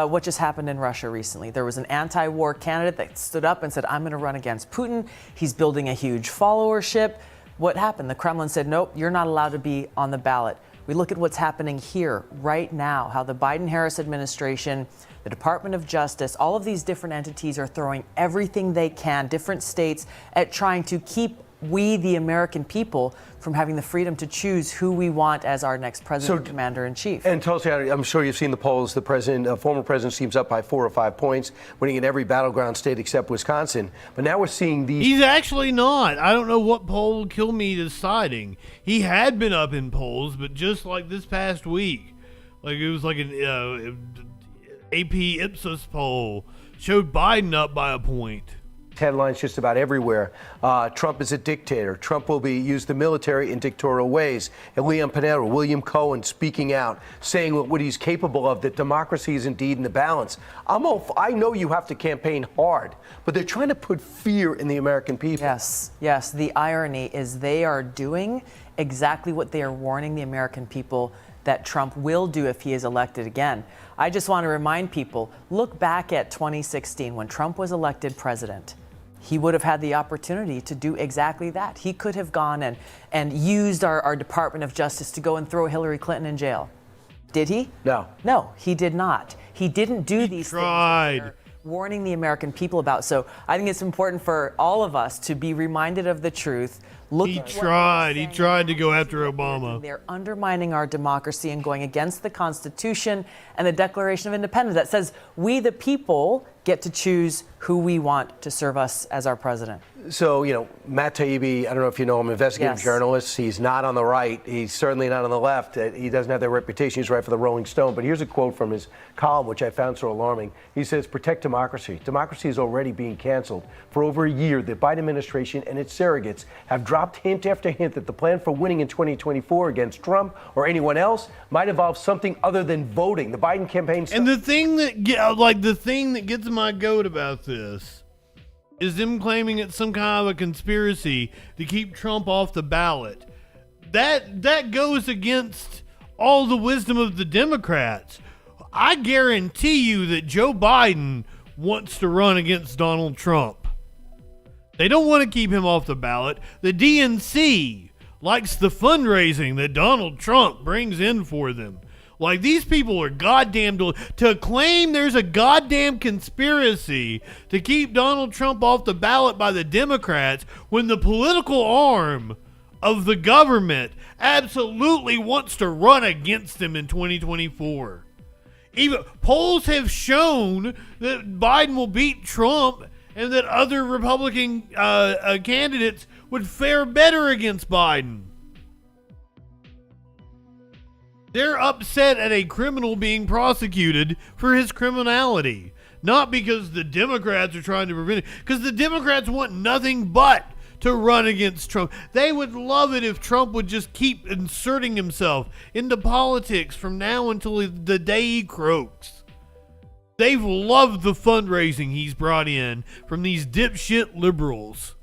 what just happened in Russia recently, there was an anti-war candidate that stood up and said, "I'm going to run against Putin." He's building a huge followership. What happened? The Kremlin said, "Nope, you're not allowed to be on the ballot." We look at what's happening here right now, how the Biden-Harris administration, the Department of Justice, all of these different entities are throwing everything they can, different states, at trying to keep we, the American people, from having the freedom to choose who we want as our next president, commander-in-chief. And Tulsi, I'm sure you've seen the polls. The former president seems up by 4 or 5 points, winning in every battleground state except Wisconsin. But now we're seeing these... He's actually not. I don't know what poll Kilmeade is citing. He had been up in polls, but just like this past week, like it was like an AP Ipsos poll, showed Biden up by a point. Headlines just about everywhere. Trump is a dictator. Trump will use the military in dictatorial ways. And Leon Panetta, William Cohen speaking out, saying what he's capable of, that democracy is indeed in the balance. I know you have to campaign hard, but they're trying to put fear in the American people. Yes. The irony is they are doing exactly what they are warning the American people that Trump will do if he is elected again. I just want to remind people, look back at 2016 when Trump was elected president. He would have had the opportunity to do exactly that. He could have gone and used our Department of Justice to go and throw Hillary Clinton in jail. Did he? No. No, he did not. He didn't do these things that they're warning the American people about. So I think it's important for all of us to be reminded of the truth. He tried to go after Obama. They're undermining our democracy and going against the Constitution and the Declaration of Independence that says we, the people, get to choose who we want to serve us as our president. So, Matt Taibbi, I don't know if you know him, investigative journalist. He's not on the right. He's certainly not on the left. He doesn't have that reputation. He's right for the Rolling Stone. But here's a quote from his column, which I found so alarming. He says, "Protect democracy. Democracy is already being canceled. For over a year, the Biden administration and its surrogates have dropped hint after hint that the plan for winning in 2024 against Trump or anyone else might involve something other than voting." The Biden campaign... And the thing that gets my goat about this is them claiming it's some kind of a conspiracy to keep Trump off the ballot. That goes against all the wisdom of the Democrats. I guarantee you that Joe Biden wants to run against Donald Trump. They don't want to keep him off the ballot. The DNC likes the fundraising that Donald Trump brings in for them. Like, these people are goddamn to claim there's a goddamn conspiracy to keep Donald Trump off the ballot by the Democrats when the political arm of the government absolutely wants to run against him in 2024. Even polls have shown that Biden will beat Trump and that other Republican candidates would fare better against Biden. They're upset at a criminal being prosecuted for his criminality. Not because the Democrats are trying to prevent it. Because the Democrats want nothing but to run against Trump. They would love it if Trump would just keep inserting himself into politics from now until the day he croaks. They've loved the fundraising he's brought in from these dipshit liberals.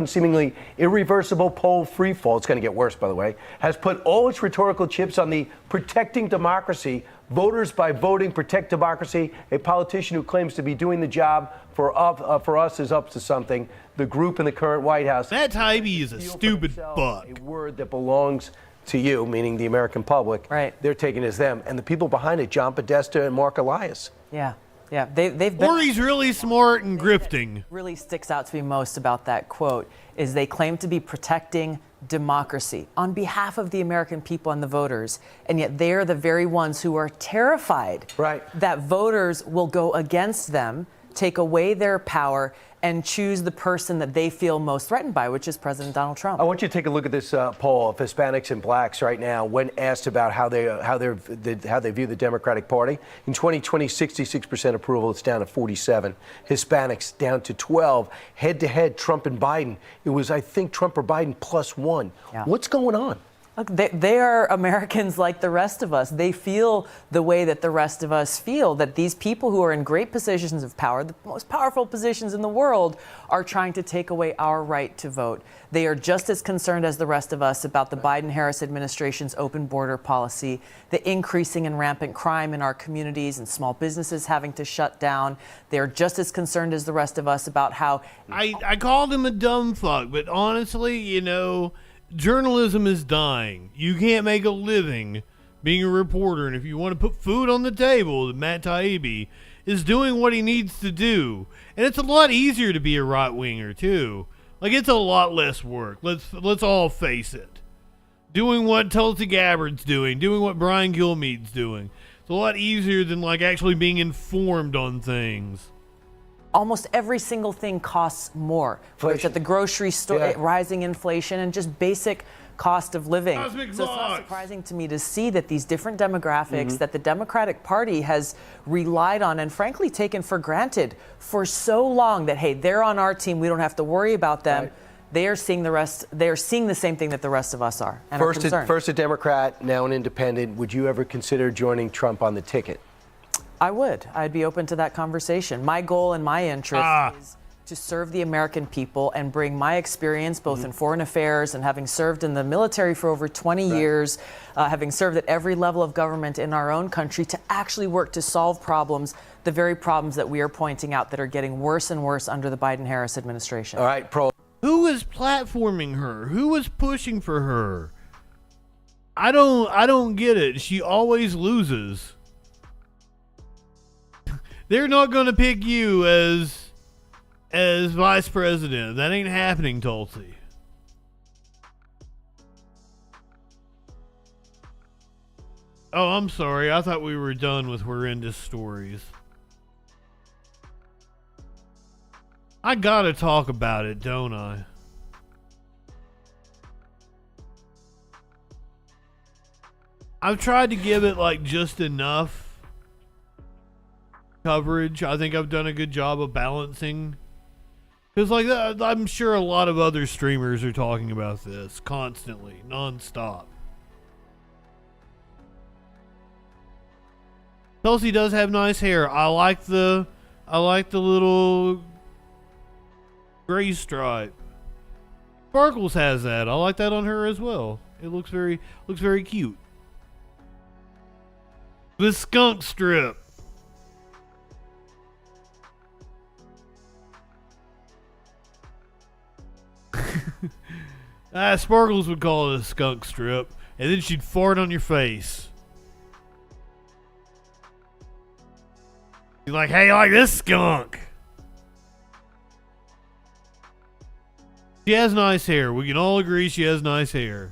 Seemingly irreversible poll free fall, it's going to get worse, by the way, has put all its rhetorical chips on the protecting democracy, voters by voting, protect democracy. A politician who claims to be doing the job for us is up to something. The group in the current White House. Matt Taibbi is a stupid fuck. A word that belongs to you, meaning the American public. Right. They're taking as them. And the people behind it, John Podesta and Mark Elias. Yeah. Yeah, they've been... Or he's really smart and grifting. Really sticks out to me most about that quote is they claim to be protecting democracy on behalf of the American people and the voters, and yet they are the very ones who are terrified that voters will go against them, take away their power, and choose the person that they feel most threatened by, which is President Donald Trump. I want you to take a look at this poll of Hispanics and blacks right now when asked about how they view the Democratic Party. In 2020, 66% approval. It's down to 47. Hispanics down to 12. Head-to-head, Trump and Biden. It was, I think, Trump or Biden +1. Yeah. What's going on? Look, they are Americans like the rest of us. They feel the way that the rest of us feel, that these people who are in great positions of power, the most powerful positions in the world, are trying to take away our right to vote. They are just as concerned as the rest of us about the Biden-Harris administration's open border policy, the increasing and rampant crime in our communities and small businesses having to shut down. They are just as concerned as the rest of us about how... I called him a dumb fuck, but honestly, journalism is dying. You can't make a living being a reporter, and if you want to put food on the table, Matt Taibbi is doing what he needs to do. And it's a lot easier to be a right-winger, too. Like, it's a lot less work. Let's all face it. Doing what Tulsi Gabbard's doing what Brian Kilmeade's doing. It's a lot easier than, actually being informed on things. Almost every single thing costs more. Whether it's at the grocery store, rising inflation, and just basic cost of living. So it's not surprising to me to see that these different demographics that the Democratic Party has relied on and frankly taken for granted for so long that, hey, they're on our team, we don't have to worry about them. Right. They are seeing the same thing that the rest of us are. And first a Democrat, now an independent. Would you ever consider joining Trump on the ticket? I would. I'd be open to that conversation. My goal and my interest is to serve the American people and bring my experience both in foreign affairs and having served in the military for over 20 years, having served at every level of government in our own country, to actually work to solve problems, the very problems that we are pointing out that are getting worse and worse under the Biden-Harris administration. All right, Who is platforming her? Who is pushing for her? I don't get it. She always loses. They're not going to pick you as vice president. That ain't happening, Tulsi. Oh, I'm sorry. I thought we were done with horrendous stories. I gotta talk about it, don't I? I've tried to give it like just enough coverage. I think I've done a good job of balancing. Because like I'm sure a lot of other streamers are talking about this constantly, nonstop. Chelsea does have nice hair. I like the little gray stripe. Sparkles has that. I like that on her as well. It looks very cute. The skunk strip. Sparkles would call it a skunk strip, and then she'd fart on your face. You're like, hey, I like this skunk. She has nice hair. We can all agree she has nice hair.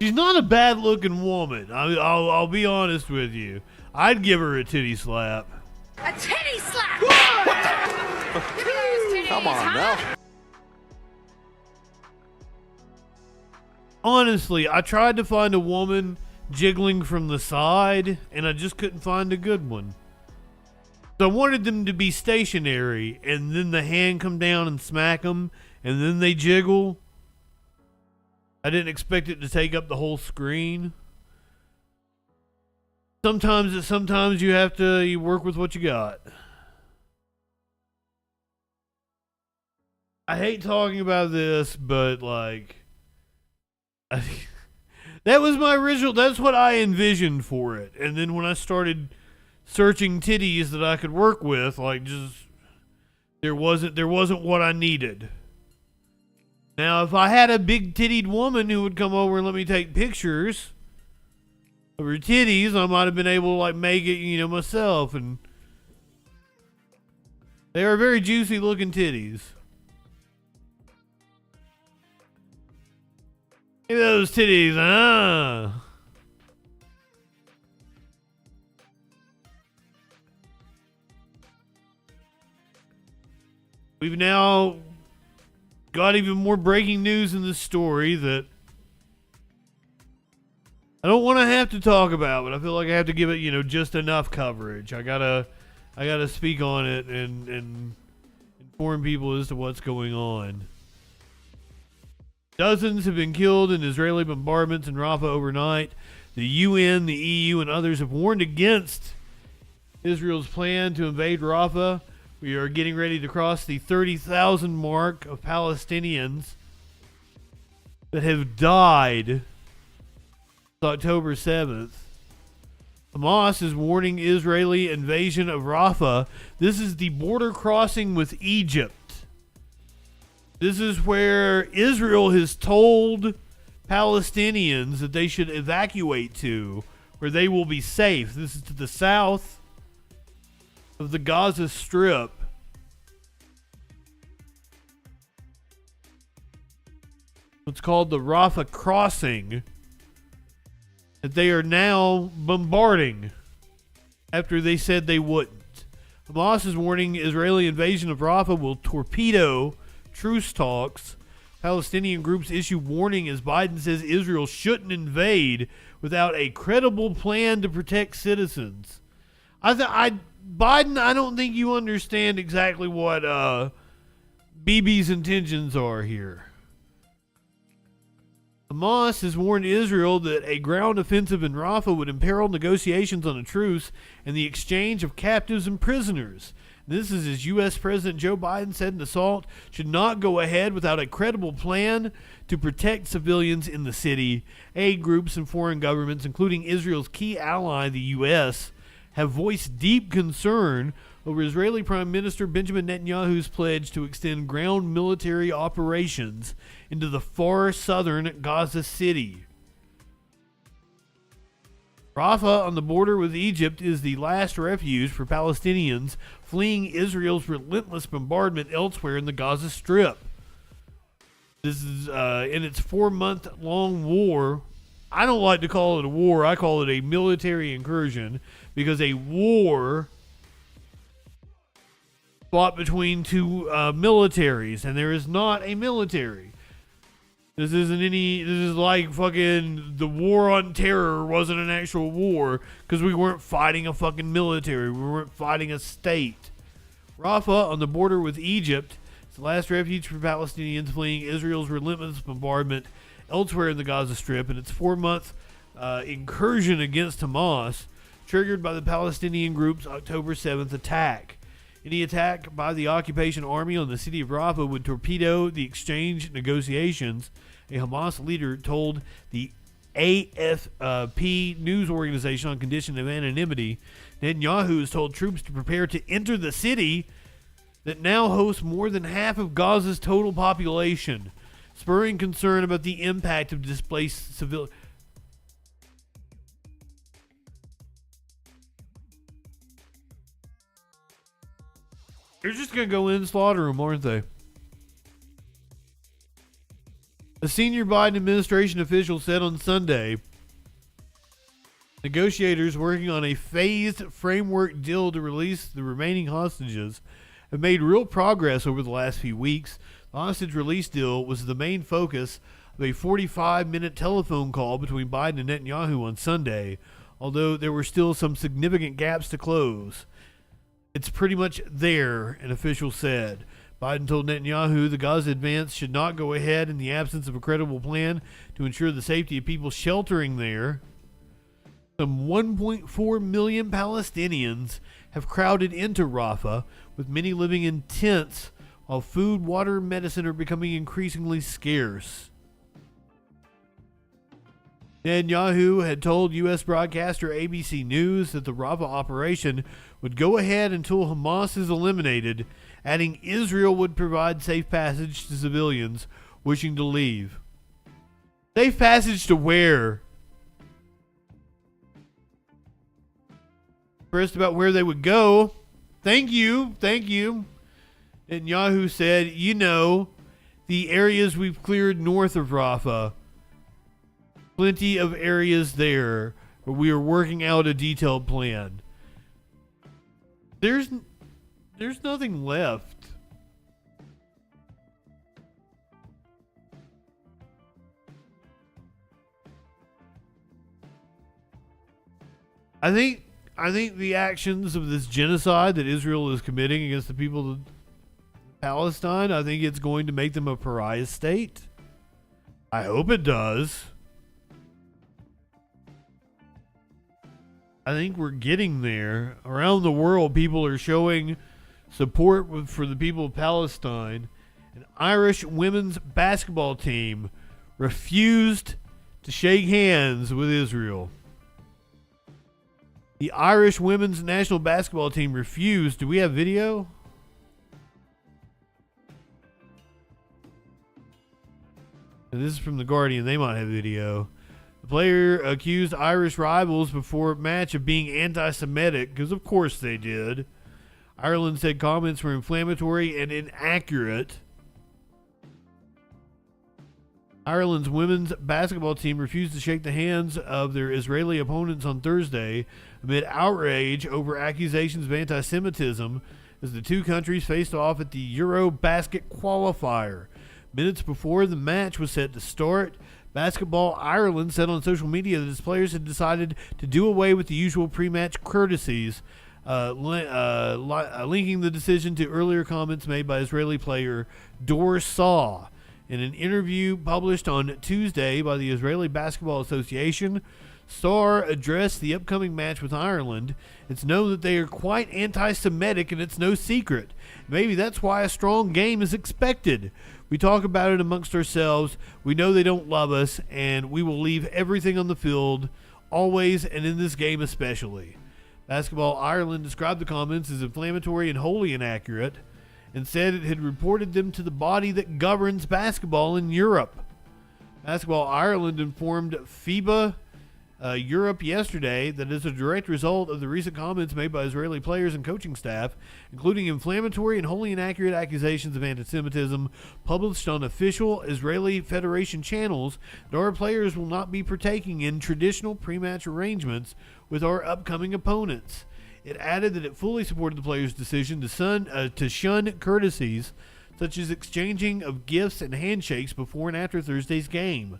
She's not a bad looking woman. I'll be honest with you. I'd give her a titty slap. A titty slap! Give me those titties, Come on now. Honestly, I tried to find a woman jiggling from the side, and I just couldn't find a good one. So I wanted them to be stationary, and then the hand come down and smack them, and then they jiggle. I didn't expect it to take up the whole screen. Sometimes you work with what you got. I hate talking about this, but like, that was my original. That's what I envisioned for it. And then when I started searching titties that I could work with, like, just there wasn't what I needed. Now, if I had a big tittied woman who would come over and let me take pictures of her titties, I might have been able to like make it, myself. And they are very juicy looking titties. Look at those titties, huh? We've now got even more breaking news in this story that I don't want to have to talk about, but I feel like I have to give it, just enough coverage. I gotta speak on it and inform people as to what's going on. Dozens have been killed in Israeli bombardments in Rafah overnight. The UN, the EU, and others have warned against Israel's plan to invade Rafah. We are getting ready to cross the 30,000 mark of Palestinians that have died since October 7th. Hamas is warning Israeli invasion of Rafah. This is the border crossing with Egypt. This is where Israel has told Palestinians that they should evacuate to, where they will be safe. This is to the south of the Gaza Strip. What's called the Rafah crossing, that they are now bombarding after they said they wouldn't. Hamas is warning Israeli invasion of Rafah will torpedo truce talks. Palestinian groups issue warning as Biden says Israel shouldn't invade without a credible plan to protect citizens. Biden, I don't think you understand exactly what Bibi's intentions are here. Hamas has warned Israel that a ground offensive in Rafah would imperil negotiations on a truce and the exchange of captives and prisoners. This is as U.S. President Joe Biden said an assault should not go ahead without a credible plan to protect civilians in the city. Aid groups and foreign governments, including Israel's key ally, the U.S., have voiced deep concern over Israeli Prime Minister Benjamin Netanyahu's pledge to extend ground military operations into the far southern Gaza City. Rafah, on the border with Egypt, is the last refuge for Palestinians fleeing Israel's relentless bombardment elsewhere in the Gaza Strip. This is in its 4-month-long war. I don't like to call it a war. I call it a military incursion, because a war fought between two militaries, and there is not a military. This is like fucking the war on terror wasn't an actual war because we weren't fighting a fucking military. We weren't fighting a state. Rafah, on the border with Egypt, is the last refuge for Palestinians fleeing Israel's relentless bombardment elsewhere in the Gaza Strip, and its 4-month incursion against Hamas, triggered by the Palestinian group's October 7th attack. Any attack by the occupation army on the city of Rafah would torpedo the exchange negotiations, a Hamas leader told the AFP news organization on condition of anonymity. Netanyahu has told troops to prepare to enter the city that now hosts more than half of Gaza's total population, spurring concern about the impact of displaced civilians. They're just going to go in and slaughter them, aren't they? A senior Biden administration official said on Sunday, negotiators working on a phased framework deal to release the remaining hostages have made real progress over the last few weeks. The hostage release deal was the main focus of a 45-minute telephone call between Biden and Netanyahu on Sunday, although there were still some significant gaps to close. It's pretty much there, an official said. Biden told Netanyahu the Gaza advance should not go ahead in the absence of a credible plan to ensure the safety of people sheltering there. Some 1.4 million Palestinians have crowded into Rafah, with many living in tents, while food, water, and medicine are becoming increasingly scarce. Netanyahu had told U.S. broadcaster ABC News that the Rafah operation would go ahead until Hamas is eliminated, adding Israel would provide safe passage to civilians wishing to leave. Safe passage to where? First about where they would go. Thank you. Netanyahu said, the areas we've cleared north of Rafah. Plenty of areas there where we are working out a detailed plan. There's nothing left. I think the actions of this genocide that Israel is committing against the people of Palestine, I think it's going to make them a pariah state. I hope it does. I think we're getting there. Around the world, people are showing support for the people of Palestine. An Irish women's basketball team refused to shake hands with Israel. The Irish women's national basketball team refused. Do we have video? And this is from The Guardian. They might have video. The player accused Irish rivals before match of being anti-Semitic, because of course they did. Ireland said comments were inflammatory and inaccurate. Ireland's women's basketball team refused to shake the hands of their Israeli opponents on Thursday amid outrage over accusations of anti-Semitism as the two countries faced off at the Eurobasket qualifier. Minutes before the match was set to start, Basketball Ireland said on social media that its players had decided to do away with the usual pre-match courtesies, linking the decision to earlier comments made by Israeli player Thur. In an interview published on Tuesday by the Israeli Basketball Association, Thur addressed the upcoming match with Ireland. It's known that they are quite anti-Semitic, and it's no secret. Maybe that's why a strong game is expected. We talk about it amongst ourselves. We know they don't love us, and we will leave everything on the field, always, and in this game especially. Basketball Ireland described the comments as inflammatory and wholly inaccurate, and said it had reported them to the body that governs basketball in Europe. Basketball Ireland informed FIBA Europe yesterday that as a direct result of the recent comments made by Israeli players and coaching staff, including inflammatory and wholly inaccurate accusations of anti-Semitism published on official Israeli Federation channels, that our players will not be partaking in traditional pre-match arrangements with our upcoming opponents. It added that it fully supported the players' decision to shun courtesies such as exchanging of gifts and handshakes before and after Thursday's game.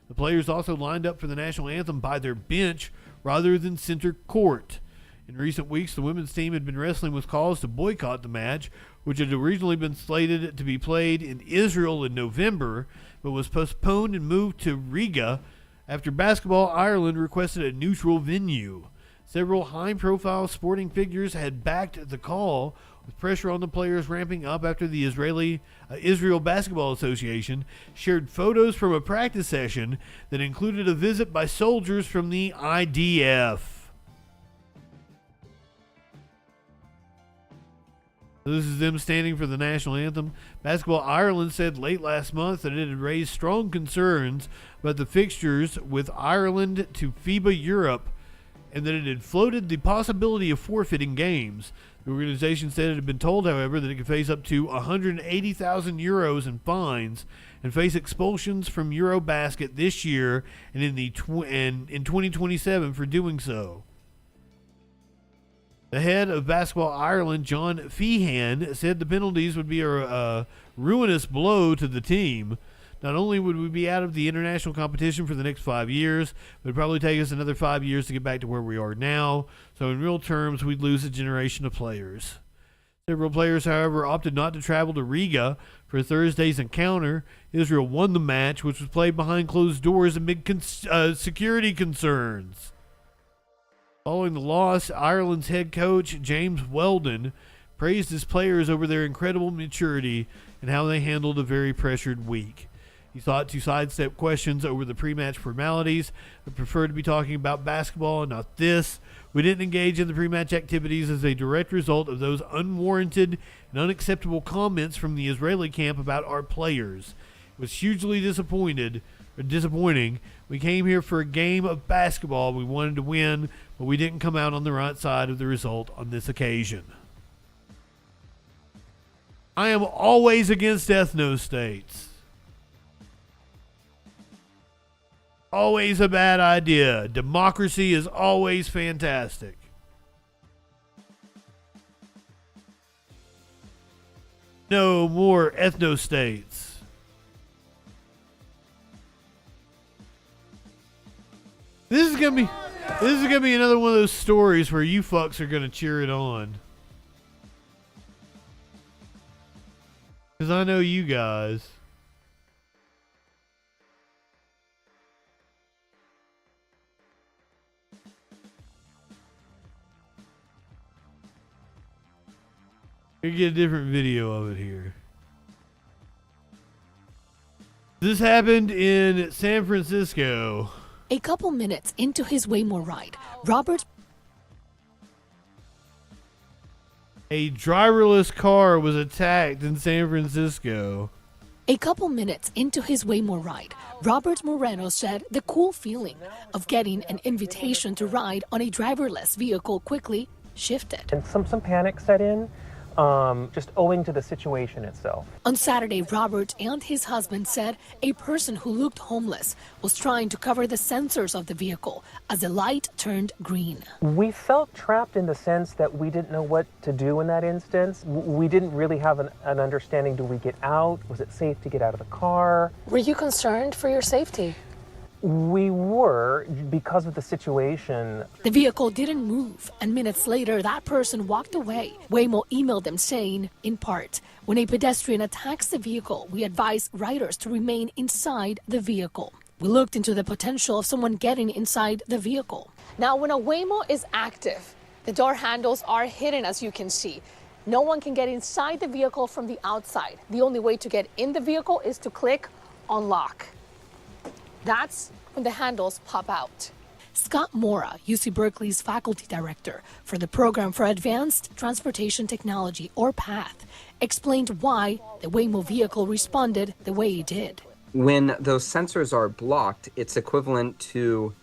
The players also lined up for the national anthem by their bench rather than center court. In recent weeks, the women's team had been wrestling with calls to boycott the match, which had originally been slated to be played in Israel in November, but was postponed and moved to Riga after Basketball Ireland requested a neutral venue. Several high-profile sporting figures had backed the call, with pressure on the players ramping up after the Israel Basketball Association shared photos from a practice session that included a visit by soldiers from the IDF. This is them standing for the national anthem. Basketball Ireland said late last month that it had raised strong concerns about the fixtures with Ireland to FIBA Europe and that it had floated the possibility of forfeiting games. The organization said it had been told, however, that it could face up to 180,000 euros in fines and face expulsions from Eurobasket this year and in 2027 for doing so. The head of Basketball Ireland, John Feehan, said the penalties would be a ruinous blow to the team. Not only would we be out of the international competition for the next 5 years, but it would probably take us another 5 years to get back to where we are now. So in real terms, we'd lose a generation of players. Several players, however, opted not to travel to Riga for Thursday's encounter. Israel won the match, which was played behind closed doors amid security concerns. Following the loss, Ireland's head coach, James Weldon, praised his players over their incredible maturity and how they handled a very pressured week. He sought to sidestep questions over the pre-match formalities, but preferred to be talking about basketball and not this. We didn't engage in the pre-match activities as a direct result of those unwarranted and unacceptable comments from the Israeli camp about our players. It was hugely disappointing. We came here for a game of basketball. We wanted to win, but we didn't come out on the right side of the result on this occasion. I am always against ethno-states. Always a bad idea. Democracy is always fantastic. No more ethno-states. This is gonna be another one of those stories where you fucks are gonna cheer it on. 'Cause I know you guys. We get a different video of it here. This happened in San Francisco. A couple minutes into his Waymo ride, Robert... A driverless car was attacked in San Francisco. A couple minutes into his Waymo ride, Robert Moreno said the cool feeling of getting an invitation to ride on a driverless vehicle quickly shifted. And some panic set in, just owing to the situation itself. On Saturday, Robert and his husband said a person who looked homeless was trying to cover the sensors of the vehicle as the light turned green. We felt trapped in the sense that we didn't know what to do in that instance. We didn't really have an understanding. Do we get out? Was it safe to get out of the car? Were you concerned for your safety? We were, because of the situation. The vehicle didn't move, and minutes later, that person walked away. Waymo emailed them saying, in part, when a pedestrian attacks the vehicle, we advise riders to remain inside the vehicle. We looked into the potential of someone getting inside the vehicle. Now, when a Waymo is active, the door handles are hidden, as you can see. No one can get inside the vehicle from the outside. The only way to get in the vehicle is to click on lock. That's when the handles pop out. Scott Mora, UC Berkeley's faculty director for the Program for Advanced Transportation Technology, or PATH, explained why the Waymo vehicle responded the way it did. When those sensors are blocked, it's equivalent to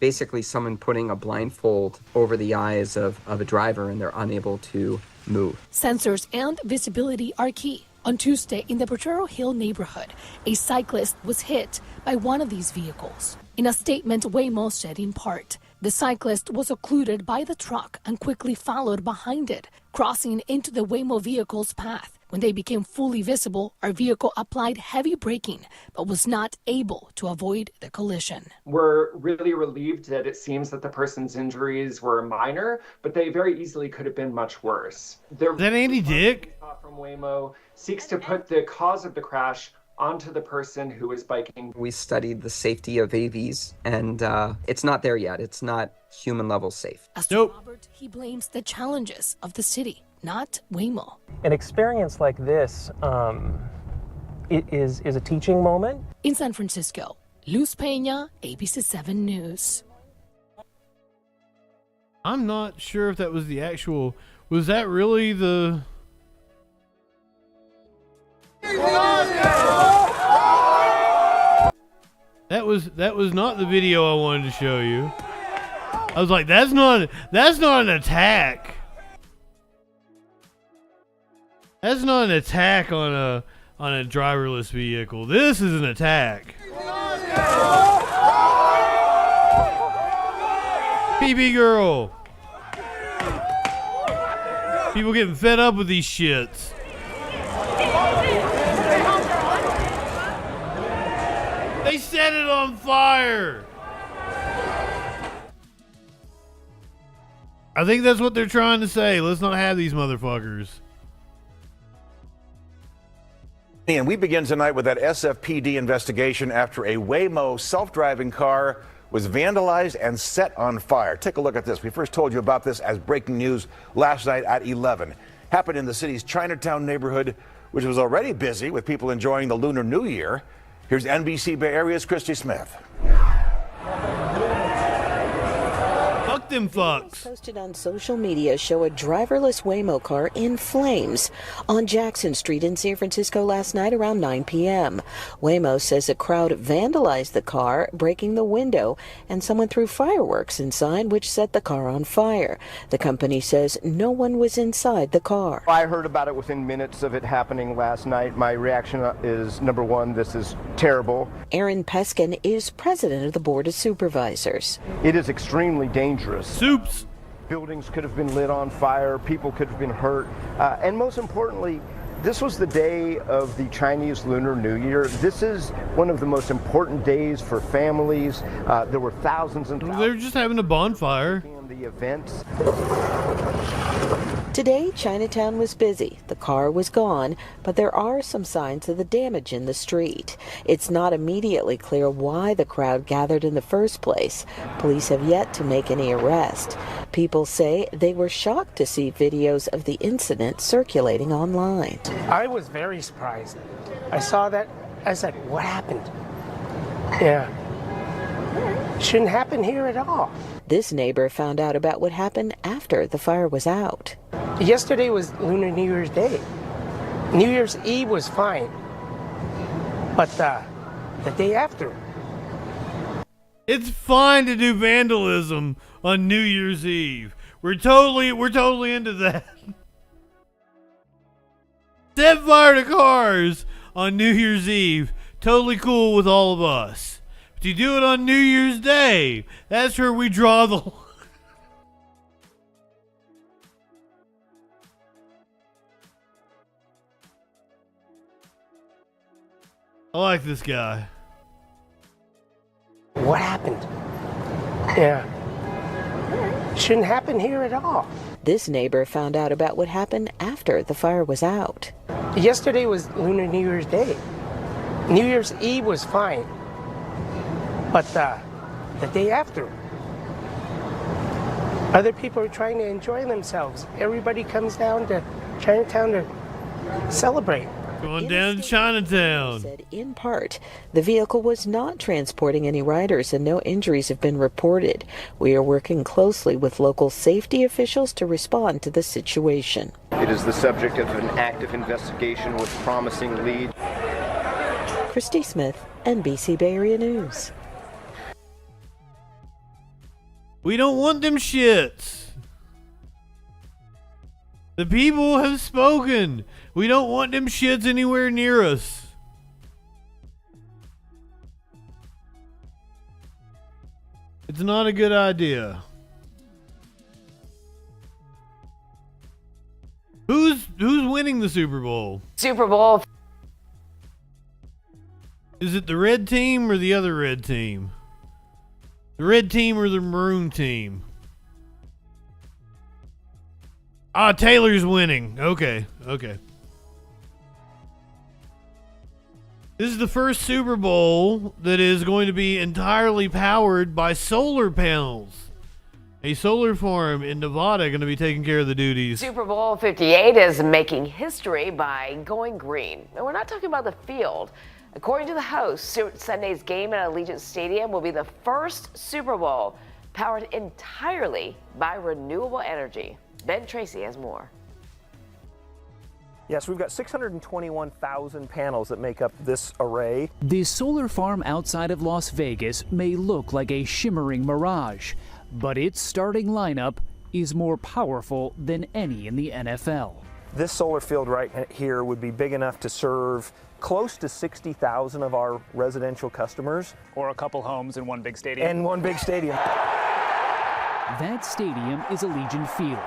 basically someone putting a blindfold over the eyes of a driver and they're unable to move. Sensors and visibility are key. On Tuesday, in the Potrero Hill neighborhood, a cyclist was hit by one of these vehicles. In a statement, Waymo said in part, The cyclist was occluded by the truck and quickly followed behind it, crossing into the Waymo vehicle's path. When they became fully visible, our vehicle applied heavy braking, but was not able to avoid the collision. We're really relieved that it seems that the person's injuries were minor, but they very easily could have been much worse. Is that Andy Dick? From Waymo seeks to put the cause of the crash onto the person who was biking. We studied the safety of AVs, and it's not there yet. It's not human level safe. As to Robert, he blames the challenges of the city, not Waymo. An experience like this it is a teaching moment. In San Francisco, Luz Peña, ABC7 News. I'm not sure if that was the actual. Was that really the? That was not the video I wanted to show you. I was like, that's not an attack. That's not an attack on a driverless vehicle. This is an attack. PB girl. People getting fed up with these shits. They set it on fire. I think that's what they're trying to say. Let's not have these motherfuckers. And we begin tonight with that SFPD investigation after a Waymo self-driving car was vandalized and set on fire. Take a look at this. We first told you about this as breaking news last night at 11. Happened in the city's Chinatown neighborhood, which was already busy with people enjoying the Lunar New Year. Here's NBC Bay Area's Christy Smith. Fuck them fucks. Posted on social media show a driverless Waymo car in flames on Jackson Street in San Francisco last night around 9 p.m. Waymo says a crowd vandalized the car, breaking the window, and someone threw fireworks inside, which set the car on fire. The company says no one was inside the car. I heard about it within minutes of it happening last night. My reaction is, number one, this is terrible. Aaron Peskin is president of the Board of Supervisors. It is extremely dangerous. Soups. Buildings could have been lit on fire. People could have been hurt. And most importantly, this was the day of the Chinese Lunar New Year. This is one of the most important days for families. There were thousands and thousands. They're just having a bonfire. The events. Today, Chinatown was busy. The car was gone, but there are some signs of the damage in the street. It's not immediately clear why the crowd gathered in the first place. Police have yet to make any arrest. People say they were shocked to see videos of the incident circulating online. I was very surprised. I saw that. I said, what happened? Yeah. Shouldn't happen here at all. This neighbor found out about what happened after the fire was out. Yesterday was Lunar New Year's Day. New Year's Eve was fine. But the day after. It's fine to do vandalism on New Year's Eve. We're totally into that. Set fire to cars on New Year's Eve. Totally cool with all of us. But you do it on New Year's Day. That's where we draw the line. I like this guy. What happened? Yeah. Shouldn't happen here at all. This neighbor found out about what happened after the fire was out. Yesterday was Lunar New Year's Day. New Year's Eve was fine. But the day after, other people are trying to enjoy themselves. Everybody comes down to Chinatown to celebrate. Going down to Chinatown. Said in part, the vehicle was not transporting any riders and no injuries have been reported. We are working closely with local safety officials to respond to the situation. It is the subject of an active investigation with promising lead. Christy Smith, NBC Bay Area News. We don't want them shits. The people have spoken. We don't want them shits anywhere near us. It's not a good idea. Who's winning the Super Bowl? Super Bowl. Is it the red team or the other red team? The red team or the maroon team? Ah, Taylor's winning. Okay. This is the first Super Bowl that is going to be entirely powered by solar panels. A solar farm in Nevada going to be taking care of the duties. Super Bowl 58 is making history by going green. And we're not talking about the field. According to the host, Sunday's game at Allegiant Stadium will be the first Super Bowl powered entirely by renewable energy. Ben Tracy has more. Yes, we've got 621,000 panels that make up this array. The solar farm outside of Las Vegas may look like a shimmering mirage, but its starting lineup is more powerful than any in the NFL. This solar field right here would be big enough to serve close to 60,000 of our residential customers. Or a couple homes in one big stadium. And one big stadium. That stadium is Allegiant Field,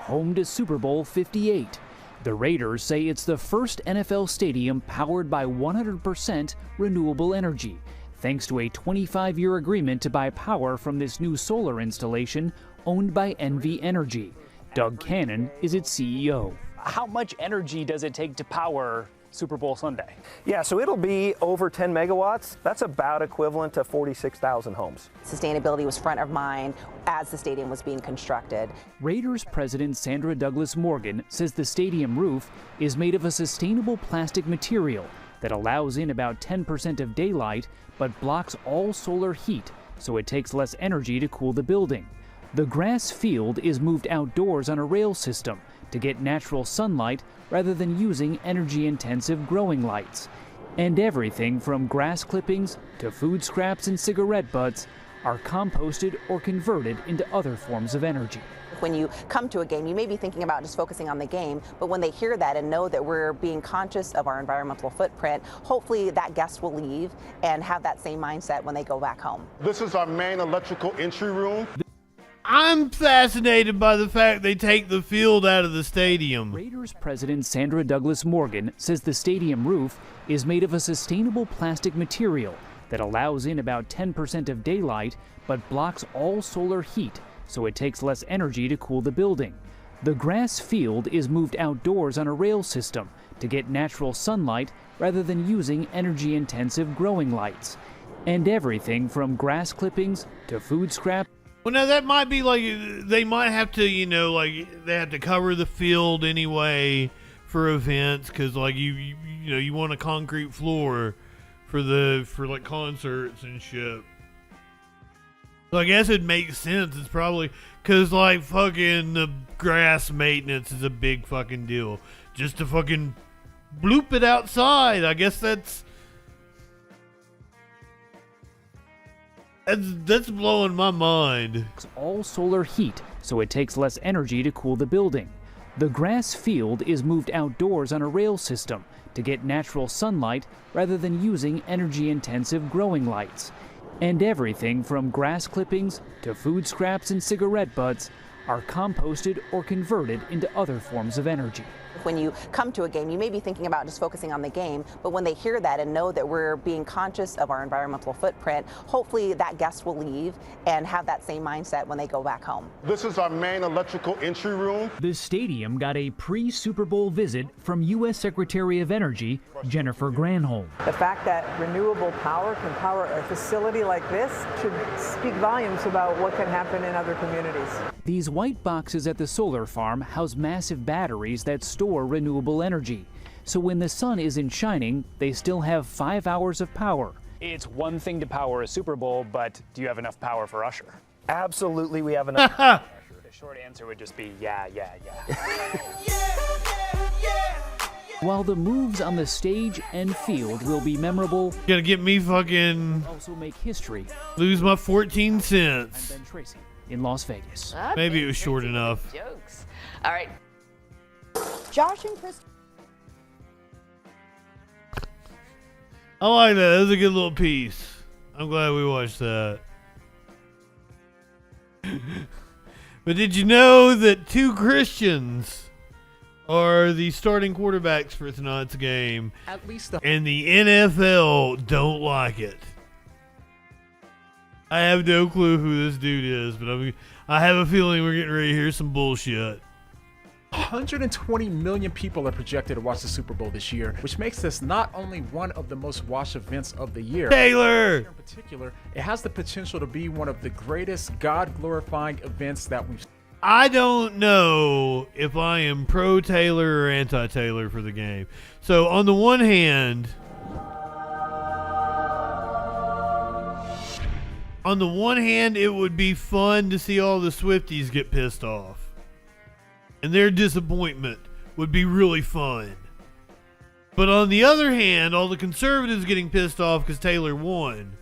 home to Super Bowl 58. The Raiders say it's the first NFL stadium powered by 100% renewable energy, thanks to a 25-year agreement to buy power from this new solar installation owned by NV Energy. Doug Cannon is its CEO. How much energy does it take to power Super Bowl Sunday? Yeah, so it'll be over 10 megawatts. That's about equivalent to 46,000 homes. Sustainability was front of mind as the stadium was being constructed. Raiders president Sandra Douglas Morgan says the stadium roof is made of a sustainable plastic material that allows in about 10% of daylight but blocks all solar heat, so it takes less energy to cool the building. The grass field is moved outdoors on a rail system to get natural sunlight rather than using energy-intensive growing lights. And everything from grass clippings to food scraps and cigarette butts are composted or converted into other forms of energy. When you come to a game, you may be thinking about just focusing on the game, but when they hear that and know that we're being conscious of our environmental footprint, hopefully that guest will leave and have that same mindset when they go back home. This is our main electrical entry room. I'm fascinated by the fact they take the field out of the stadium. Raiders president Sandra Douglas Morgan says the stadium roof is made of a sustainable plastic material that allows in about 10% of daylight but blocks all solar heat, so it takes less energy to cool the building. The grass field is moved outdoors on a rail system to get natural sunlight rather than using energy-intensive growing lights. And everything from grass clippings to food scraps. Well, now that might be like they might have to, like they have to cover the field anyway for events because, like you want a concrete floor for like concerts and shit. So I guess it makes sense. It's probably because like fucking the grass maintenance is a big fucking deal. Just to fucking bloop it outside. I guess that's blowing my mind. All solar heat, so it takes less energy to cool the building. The grass field is moved outdoors on a rail system to get natural sunlight rather than using energy-intensive growing lights. And everything from grass clippings to food scraps and cigarette butts are composted or converted into other forms of energy. When you come to a game, you may be thinking about just focusing on the game, but when they hear that and know that we're being conscious of our environmental footprint, hopefully that guest will leave and have that same mindset when they go back home. This is our main electrical entry room. The stadium got a pre-Super Bowl visit from U.S. Secretary of Energy, Jennifer Granholm. The fact that renewable power can power a facility like this should speak volumes about what can happen in other communities. These white boxes at the solar farm house massive batteries that store renewable energy. So when the sun isn't shining, they still have 5 hours of power. It's one thing to power a Super Bowl, but do you have enough power for Usher? Absolutely, we have enough. The short answer would just be yeah. While the moves on the stage and field will be memorable, gonna get me fucking also make history. Lose my 14 cents. I'm Ben Tracy in Las Vegas. Maybe it was short enough. Jokes. All right. Josh and Chris. I like that. That was a good little piece. I'm glad we watched that. But did you know that 2 Christians are the starting quarterbacks for tonight's game? At least and the NFL don't like it. I have no clue who this dude is, but I have a feeling we're getting ready to hear some bullshit. 120 million people are projected to watch the Super Bowl this year, which makes this not only one of the most watched events of the year. Taylor! In particular, it has the potential to be one of the greatest God-glorifying events that we've seen. I don't know if I am pro Taylor or anti Taylor for the game. So on the one hand, it would be fun to see all the Swifties get pissed off. And their disappointment would be really fun. But on the other hand, all the conservatives getting pissed off because Taylor won.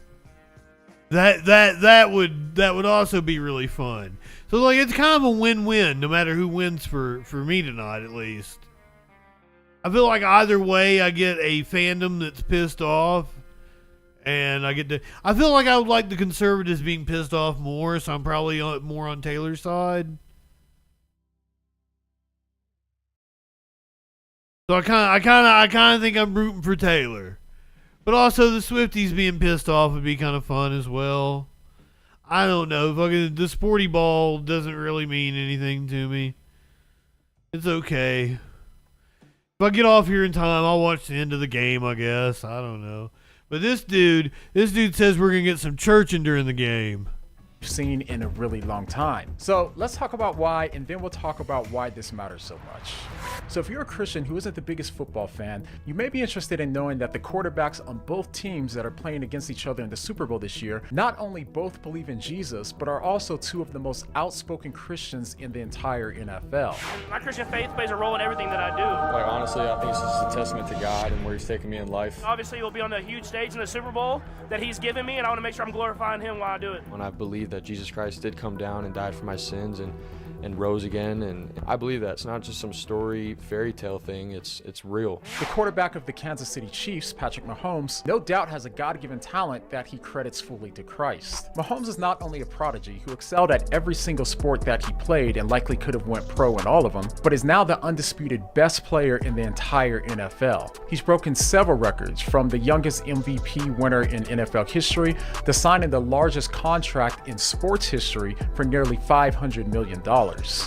That would also be really fun. So like it's kind of a win-win no matter who wins for me tonight, at least. I feel like either way I get a fandom that's pissed off, and I feel like I would like the conservatives being pissed off more, so I'm probably more on Taylor's side. So I kind of think I'm rooting for Taylor. But also the Swifties being pissed off would be kind of fun as well. I don't know. The sporty ball doesn't really mean anything to me. It's okay. If I get off here in time, I'll watch the end of the game, I guess. I don't know. But this dude says we're going to get some churching during the game. Seen in a really long time. So let's talk about why, and then we'll talk about why this matters so much. So if you're a Christian who isn't the biggest football fan, you may be interested in knowing that the quarterbacks on both teams that are playing against each other in the Super Bowl this year not only both believe in Jesus, but are also 2 of the most outspoken Christians in the entire NFL. My Christian faith plays a role in everything that I do. Like honestly, I think it's just a testament to God and where He's taking me in life. Obviously, we'll be on the huge stage in the Super Bowl that He's given me, and I want to make sure I'm glorifying Him while I do it. When I believe that Jesus Christ did come down and died for my sins and rose again, and I believe that it's not just some story fairy tale thing, it's real. The quarterback of the Kansas City Chiefs, Patrick Mahomes, no doubt has a God-given talent that he credits fully to Christ. Mahomes is not only a prodigy who excelled at every single sport that he played and likely could have went pro in all of them, but is now the undisputed best player in the entire NFL. He's broken several records, from the youngest MVP winner in NFL history to signing the largest contract in sports history for nearly $500 million.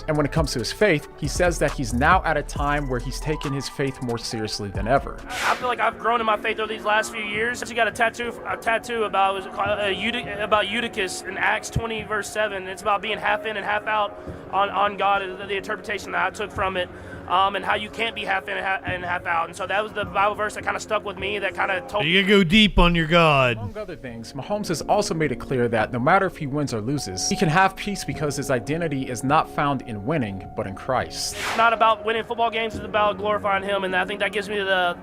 And when it comes to his faith, he says that he's now at a time where he's taken his faith more seriously than ever. I feel like I've grown in my faith over these last few years. He got a tattoo about Eutychus in Acts 20 verse 7. It's about being half in and half out on God, the interpretation that I took from it. And how you can't be half in and half out. And so that was the Bible verse that kind of stuck with me, that kind of told me. You gotta go deep on your God. Among other things, Mahomes has also made it clear that no matter if he wins or loses, he can have peace because his identity is not found in winning, but in Christ. It's not about winning football games, it's about glorifying Him, and I think that gives me I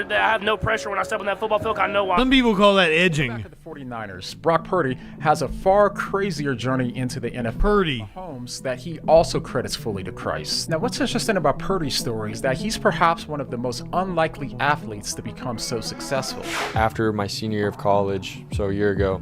have no pressure when I step on that football field. I know why. Some people call that edging. Back at the 49ers, Brock Purdy has a far crazier journey into the NFL. Purdy. Mahomes that he also credits fully to Christ. Now, what's interesting about Purdy's story is that he's perhaps one of the most unlikely athletes to become so successful. After my senior year of college, so a year ago,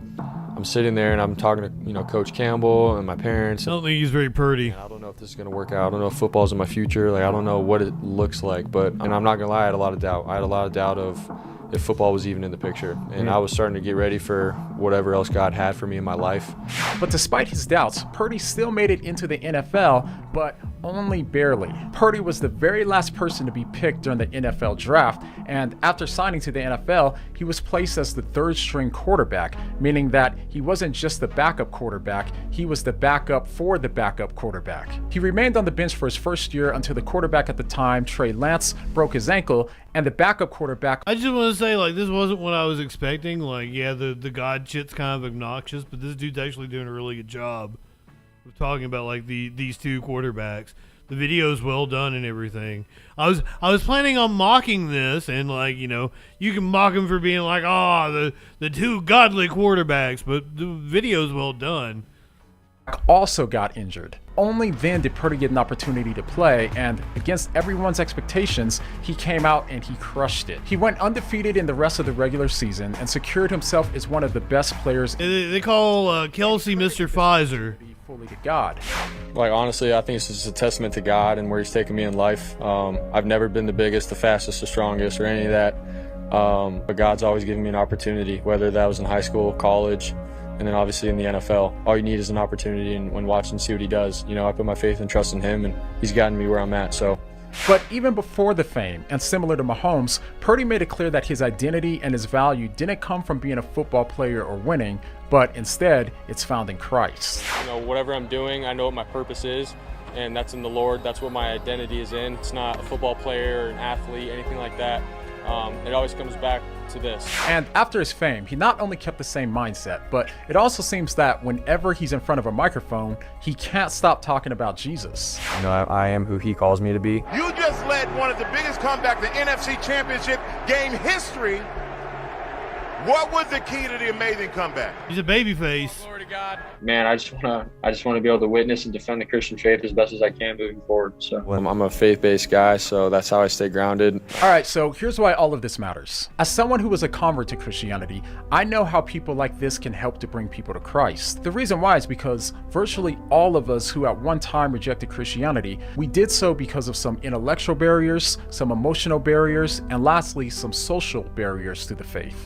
I'm sitting there and I'm talking to Coach Campbell and my parents. I don't think he's very pretty. I don't know if this is going to work out. I don't know if football's in my future. I don't know what it looks like. And I'm not going to lie, I had a lot of doubt. I had a lot of doubt of if football was even in the picture. And I was starting to get ready for whatever else God had for me in my life. But despite his doubts, Purdy still made it into the NFL, but only barely. Purdy was the very last person to be picked during the NFL draft, and after signing to the NFL, he was placed as the 3rd string quarterback, meaning that he wasn't just the backup quarterback, he was the backup for the backup quarterback. He remained on the bench for his first year until the quarterback at the time, Trey Lance, broke his ankle, and the backup quarterback... I just want to say, this wasn't what I was expecting. Yeah, the God shit's kind of obnoxious, but this dude's actually doing a really good job of talking about, these 2 quarterbacks. The video's well done and everything. I was planning on mocking this, and, you can mock him for being the 2 godly quarterbacks, but the video's well done. Also got injured. Only then did Purdy get an opportunity to play, and against everyone's expectations, he came out and he crushed it. He went undefeated in the rest of the regular season and secured himself as one of the best players. They call Kelsey Mr. Pfizer. fully to God. Like, honestly, I think it's just a testament to God and where he's taken me in life. I've never been the biggest, the fastest, the strongest, or any of that. But God's always given me an opportunity, whether that was in high school, college, and then obviously in the NFL. All you need is an opportunity, and when watching see what he does. You know, I put my faith and trust in him, and he's gotten me where I'm at, so. But even before the fame, and similar to Mahomes, Purdy made it clear that his identity and his value didn't come from being a football player or winning, but instead, it's found in Christ. You know, whatever I'm doing, I know what my purpose is, and that's in the Lord. That's what my identity is in. It's not a football player or an athlete, anything like that. It always comes back to this. And after his fame, he not only kept the same mindset, but it also seems that whenever he's in front of a microphone, he can't stop talking about Jesus. You know, I am who he calls me to be. You just led one of the biggest comebacks in NFC Championship game history. What was the key to the amazing comeback? He's a babyface. Glory to God. Man, I just want to be able to witness and defend the Christian faith as best as I can moving forward. So I'm a faith-based guy, so that's how I stay grounded. All right, so here's why all of this matters. As someone who was a convert to Christianity, I know how people like this can help to bring people to Christ. The reason why is because virtually all of us who at one time rejected Christianity, we did so because of some intellectual barriers, some emotional barriers, and lastly, some social barriers to the faith.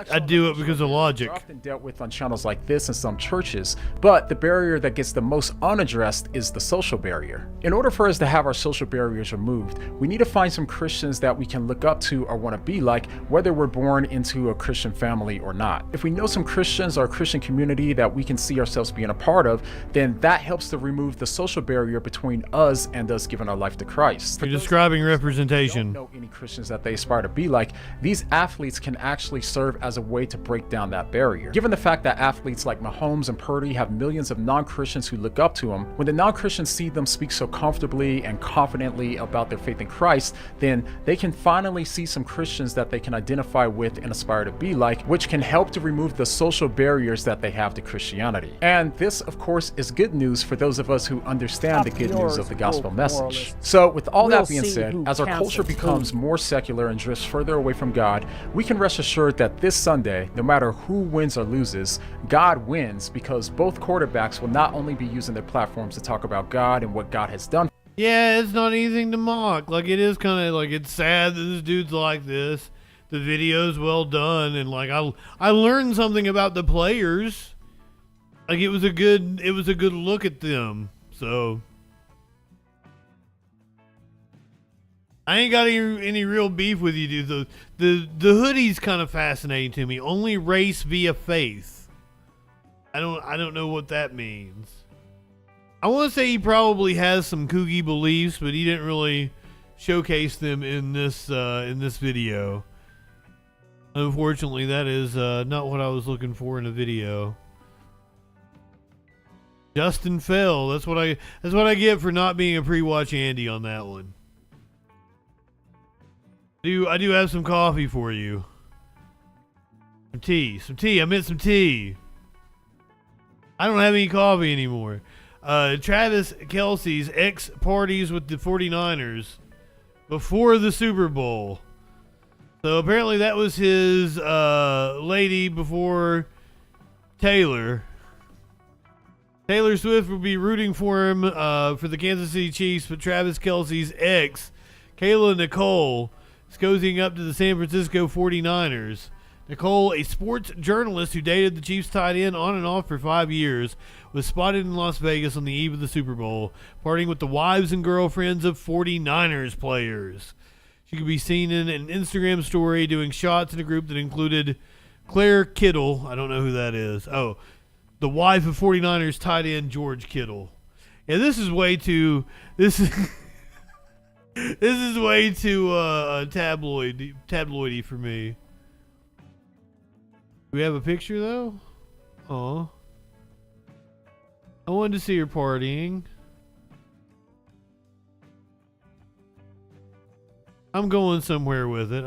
I do it because of logic. Often dealt with on channels like this in some churches, but the barrier that gets the most unaddressed is the social barrier. In order for us to have our social barriers removed, we need to find some Christians that we can look up to or want to be like, whether we're born into a Christian family or not. If we know some Christians or a Christian community that we can see ourselves being a part of, then that helps to remove the social barrier between us and us giving our life to Christ. You're describing representation. Don't know any Christians that they aspire to be like, these athletes can actually serve as a way to break down that barrier. Given the fact that athletes like Mahomes and Purdy have millions of non-Christians who look up to them, when the non-Christians see them speak so comfortably and confidently about their faith in Christ, then they can finally see some Christians that they can identify with and aspire to be like, which can help to remove the social barriers that they have to Christianity. And this, of course, is good news for those of us who understand the good news of the gospel message. So with all that being said, as our culture becomes more secular and drifts further away from God, we can rest assured that this Sunday, no matter who wins or loses, God wins, because both quarterbacks will not only be using their platforms to talk about God and what God has done. Yeah, it's not anything to mock. Like, it is kind of like, it's sad that this dude's like this. The video's well done, and like I learned something about the players. Like, it was a good look at them. So I ain't got any real beef with you, dude. The hoodie's kind of fascinating to me. Only race via faith. I don't know what that means. I want to say he probably has some kooky beliefs, but he didn't really showcase them in this video. Unfortunately, that is not what I was looking for in a video. Justin fell. That's what I get for not being a pre-watch Andy on that one. I do have some coffee for you. Some tea. I meant some tea. I don't have any coffee anymore. Travis Kelce's ex parties with the 49ers before the Super Bowl. So apparently that was his lady before Taylor. Taylor Swift will be rooting for him for the Kansas City Chiefs, but Travis Kelce's ex, Kayla Nicole, is cozying up to the San Francisco 49ers. Nicole, a sports journalist who dated the Chiefs tight end on and off for 5 years, was spotted in Las Vegas on the eve of the Super Bowl, partying with the wives and girlfriends of 49ers players. She could be seen in an Instagram story doing shots in a group that included Claire Kittle. I don't know who that is. Oh, the wife of 49ers tight end George Kittle. Yeah, this is way too tabloidy for me. Do we have a picture though? Aw. I wanted to see her partying. I'm going somewhere with it.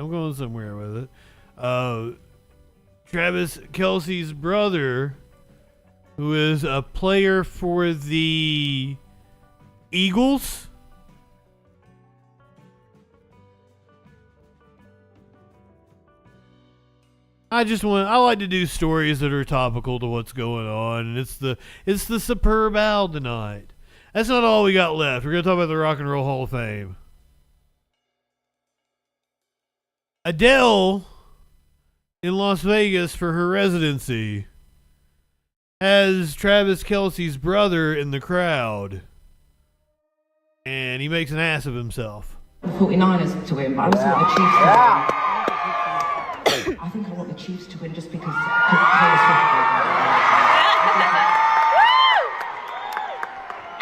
Travis Kelce's brother, who is a player for the Eagles. I like to do stories that are topical to what's going on, and it's the superb owl tonight. That's not all we got left. We're gonna talk about the Rock and Roll Hall of Fame. Adele in Las Vegas for her residency has Travis Kelce's brother in the crowd, and he makes an ass of himself. 49ers to win, but I also want the Chiefs to win. I think I want the Chiefs to win just because Taylor Swift.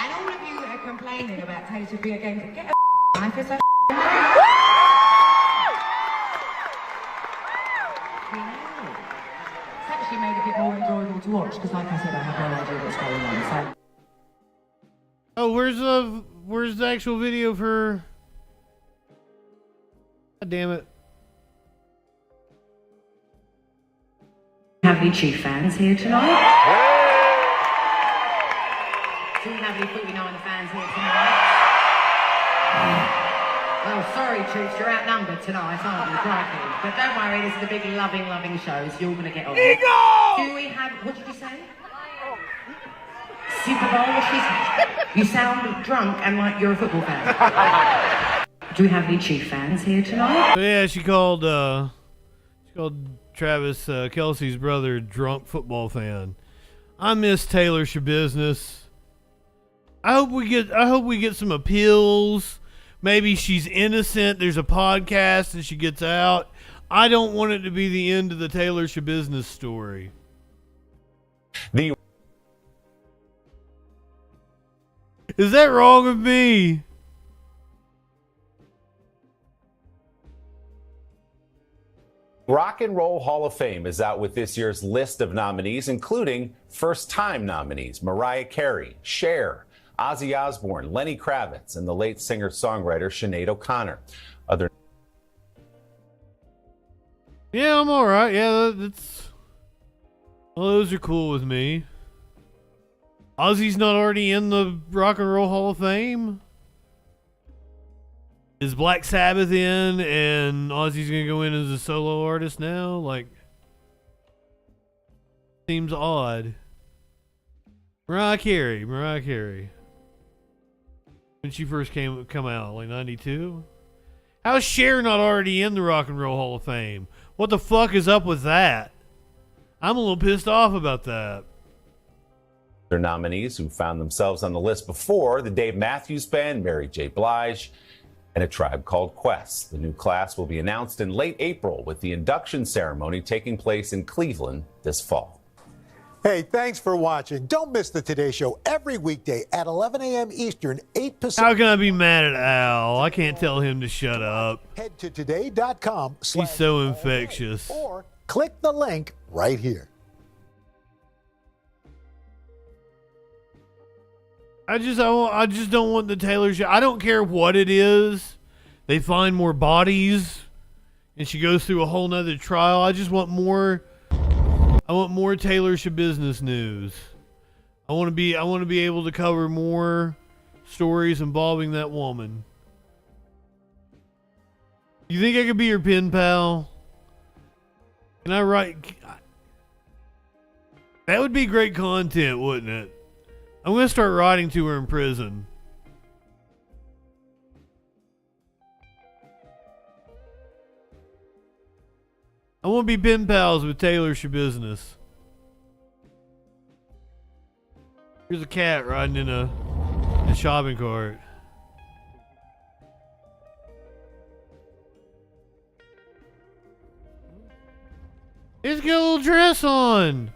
And all of you that are complaining about Taylor Swift being a game, get a life. It's so It's actually made it a bit more enjoyable to watch because, like I said, I have no idea what's going on. So. Oh, where's the actual video for? God damn it! Have any Chief fans here tonight? Do we have any 49er fans here tonight? Well, sorry, Chiefs, you're outnumbered tonight, aren't you? Crikey. But don't worry, this is a big loving show, so you're going to get on. Eagle! Do we have, what did you say? Super Bowl? What she said? You sound drunk and like you're a football fan. Do we have any Chief fans here tonight? So yeah, she called Travis Kelce's brother drunk football fan. I miss Taylor Shabizzness. I hope we get some appeals. Maybe she's innocent. There's a podcast and she gets out. I don't want it to be the end of the Taylor Shabizzness story. Is that wrong of me? Rock and Roll Hall of Fame is out with this year's list of nominees, including first-time nominees Mariah Carey, Cher, Ozzy Osbourne, Lenny Kravitz, and the late singer-songwriter Sinead O'Connor. Yeah, I'm all right. Yeah, those are cool with me. Ozzy's not already in the Rock and Roll Hall of Fame? Is Black Sabbath in and Ozzy's gonna go in as a solo artist now? Like, seems odd. Mariah Carey. When she first come out, like 92? How is Cher not already in the Rock and Roll Hall of Fame? What the fuck is up with that? I'm a little pissed off about that. Their nominees who found themselves on the list before: the Dave Matthews Band, Mary J. Blige, and A Tribe Called Quest. The new class will be announced in late April, with the induction ceremony taking place in Cleveland this fall. Hey, thanks for watching. Don't miss the Today Show every weekday at 11 a.m. Eastern, 8 Pacific. How can I be mad at Al? I can't tell him to shut up. Head to today.com. He's so infectious. Or click the link right here. I just don't want the Taylor show. I don't care what it is. They find more bodies, and she goes through a whole nother trial. I just want more. I want more Taylor Shabizzness news. I want to be able to cover more stories involving that woman. You think I could be your pen pal? Can I write? That would be great content, wouldn't it? I'm going to start writing to her in prison. I want to be pen pals with Taylor Shabizzness. Here's a cat riding in a shopping cart. It's got a little dress on.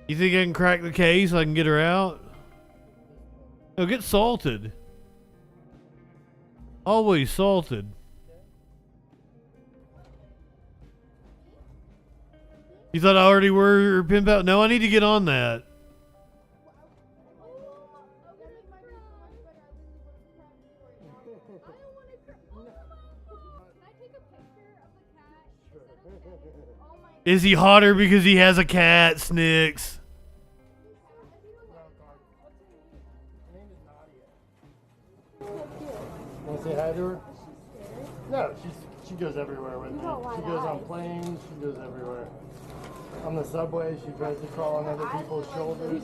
You think I can crack the case so I can get her out? No, get salted. Always salted. You thought I already were your pimp out? No, I need to get on that. Is he hotter because he has a cat, Snicks? Want to say hi to her? No, she goes everywhere with me. She goes on planes. She goes everywhere. On the subway, she tries to crawl on other people's shoulders.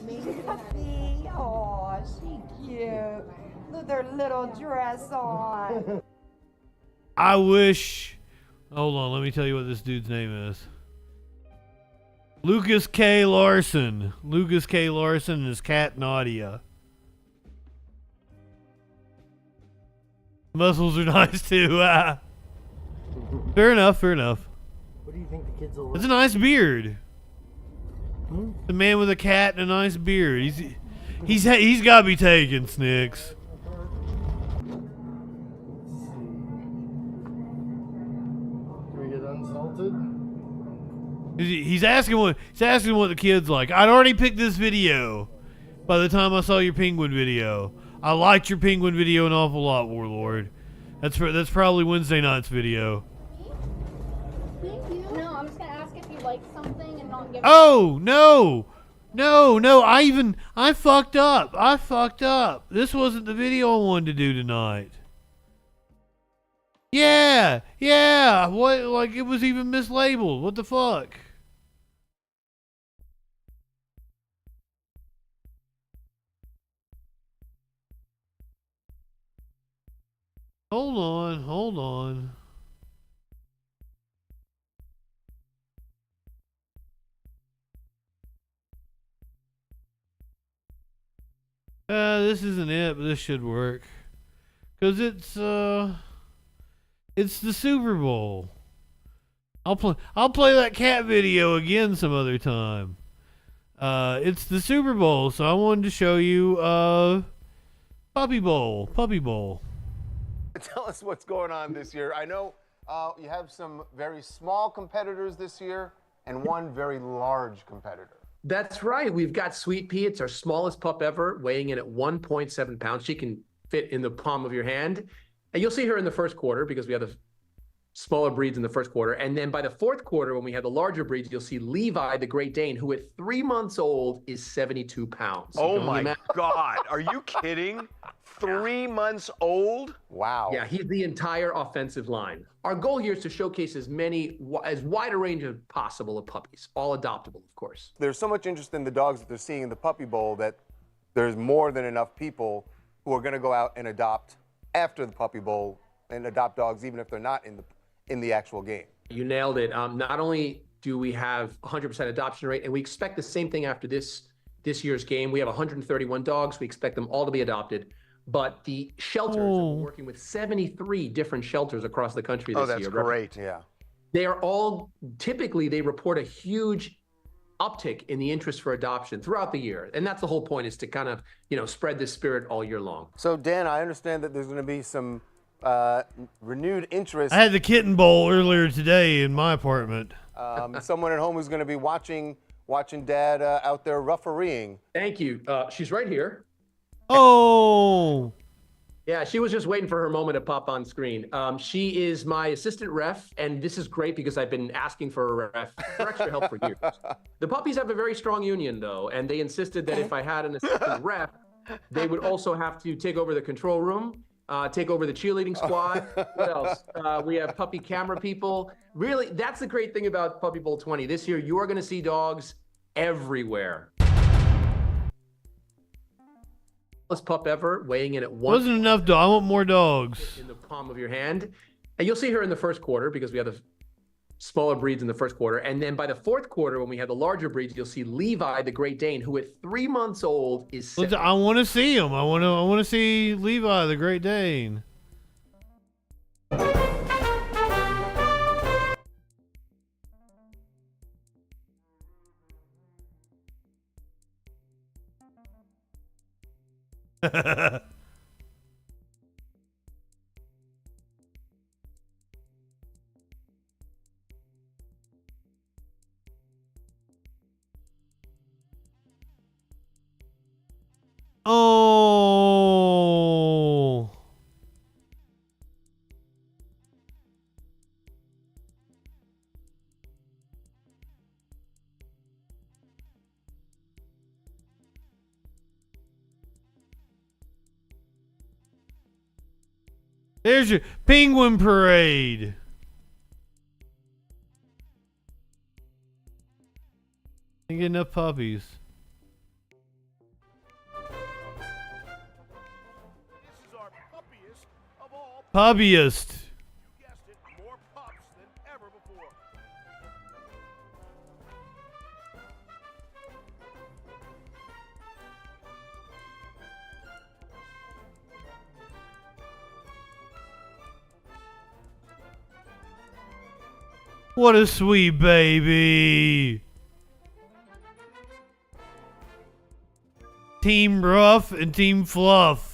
Oh, she cute. With her little dress on. I wish. Hold on, let me tell you what this dude's name is. Lucas K. Larson. Lucas K. Larson and his cat Nadia. Muscles are nice too. Fair enough, fair enough. What do you think the kids will look? It's a nice beard. The man with a cat and a nice beard. He's got to be taken, Snicks. Do we get unsalted? He's asking what the kid's like. I'd already picked this video by the time I saw your penguin video. I liked your penguin video an awful lot, Warlord. That's probably Wednesday night's video. Thank you. No, I'm just gonna ask if you like something and not give. Oh no. I fucked up. This wasn't the video I wanted to do tonight. Yeah. What? Like it was even mislabeled. What the fuck? Hold on. This isn't it, but this should work. 'Cause it's the Super Bowl. I'll play that cat video again some other time. It's the Super Bowl, so I wanted to show you Puppy Bowl. Tell us what's going on this year. I know you have some very small competitors this year and one very large competitor. That's right. We've got Sweet Pea. It's our smallest pup ever, weighing in at 1.7 pounds. She can fit in the palm of your hand. And you'll see her in the first quarter because we have the smaller breeds in the first quarter. And then by the fourth quarter, when we have the larger breeds, you'll see Levi, the Great Dane, who at 3 months old is 72 pounds. Oh my God. Are you kidding? 3 months old? Wow. Yeah, he's the entire offensive line. Our goal here is to showcase as wide a range as possible of puppies, all adoptable, of course. There's so much interest in the dogs that they're seeing in the Puppy Bowl that there's more than enough people who are going to go out and adopt after the Puppy Bowl and adopt dogs even if they're not in the actual game. You nailed it. Not only do we have 100% adoption rate, and we expect the same thing after this year's game. We have 131 dogs. We expect them all to be adopted. But the shelters, we're working with 73 different shelters across the country this year. Oh, that's great, yeah. They are all, typically, they report a huge uptick in the interest for adoption throughout the year. And that's the whole point, is to kind of, spread this spirit all year long. So, Dan, I understand that there's going to be some renewed interest. I had the kitten bowl earlier today in my apartment. Someone at home who's going to be watching Dad out there refereeing. Thank you. She's right here. Oh. Yeah, she was just waiting for her moment to pop on screen. She is my assistant ref, and this is great because I've been asking for a ref for extra help for years. The puppies have a very strong union, though, and they insisted that if I had an assistant ref, they would also have to take over the control room, take over the cheerleading squad. What else? We have puppy camera people. Really, that's the great thing about Puppy Bowl 20. This year, you are going to see dogs everywhere. Pup ever, weighing in at Wasn't enough dog. I want more dogs. In the palm of your hand. And you'll see her in the first quarter because we have the smaller breeds in the first quarter. And then by the fourth quarter, when we have the larger breeds, you'll see Levi, the Great Dane, who at 3 months old is... I want to see him. I want to see Levi, the Great Dane. Oh. There's your penguin parade. Ain't get enough puppies. Puppiest. What a sweet baby. Team Rough and Team Fluff.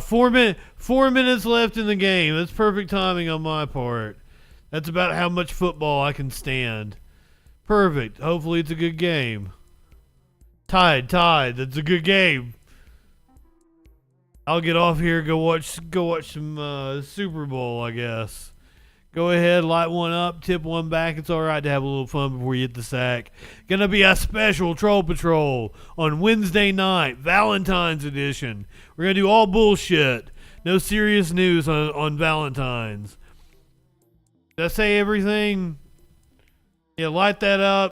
Four minutes left in the game. That's perfect timing on my part. That's about how much football I can stand. Perfect. Hopefully it's a good game. Tied. That's a good game. I'll get off here, go watch some Super Bowl, I guess. Go ahead, light one up, tip one back. It's all right to have a little fun before you hit the sack. Gonna be a special Troll Patrol on Wednesday night, Valentine's edition. We're gonna do all bullshit. No serious news on Valentine's. Did I say everything? Yeah, light that up.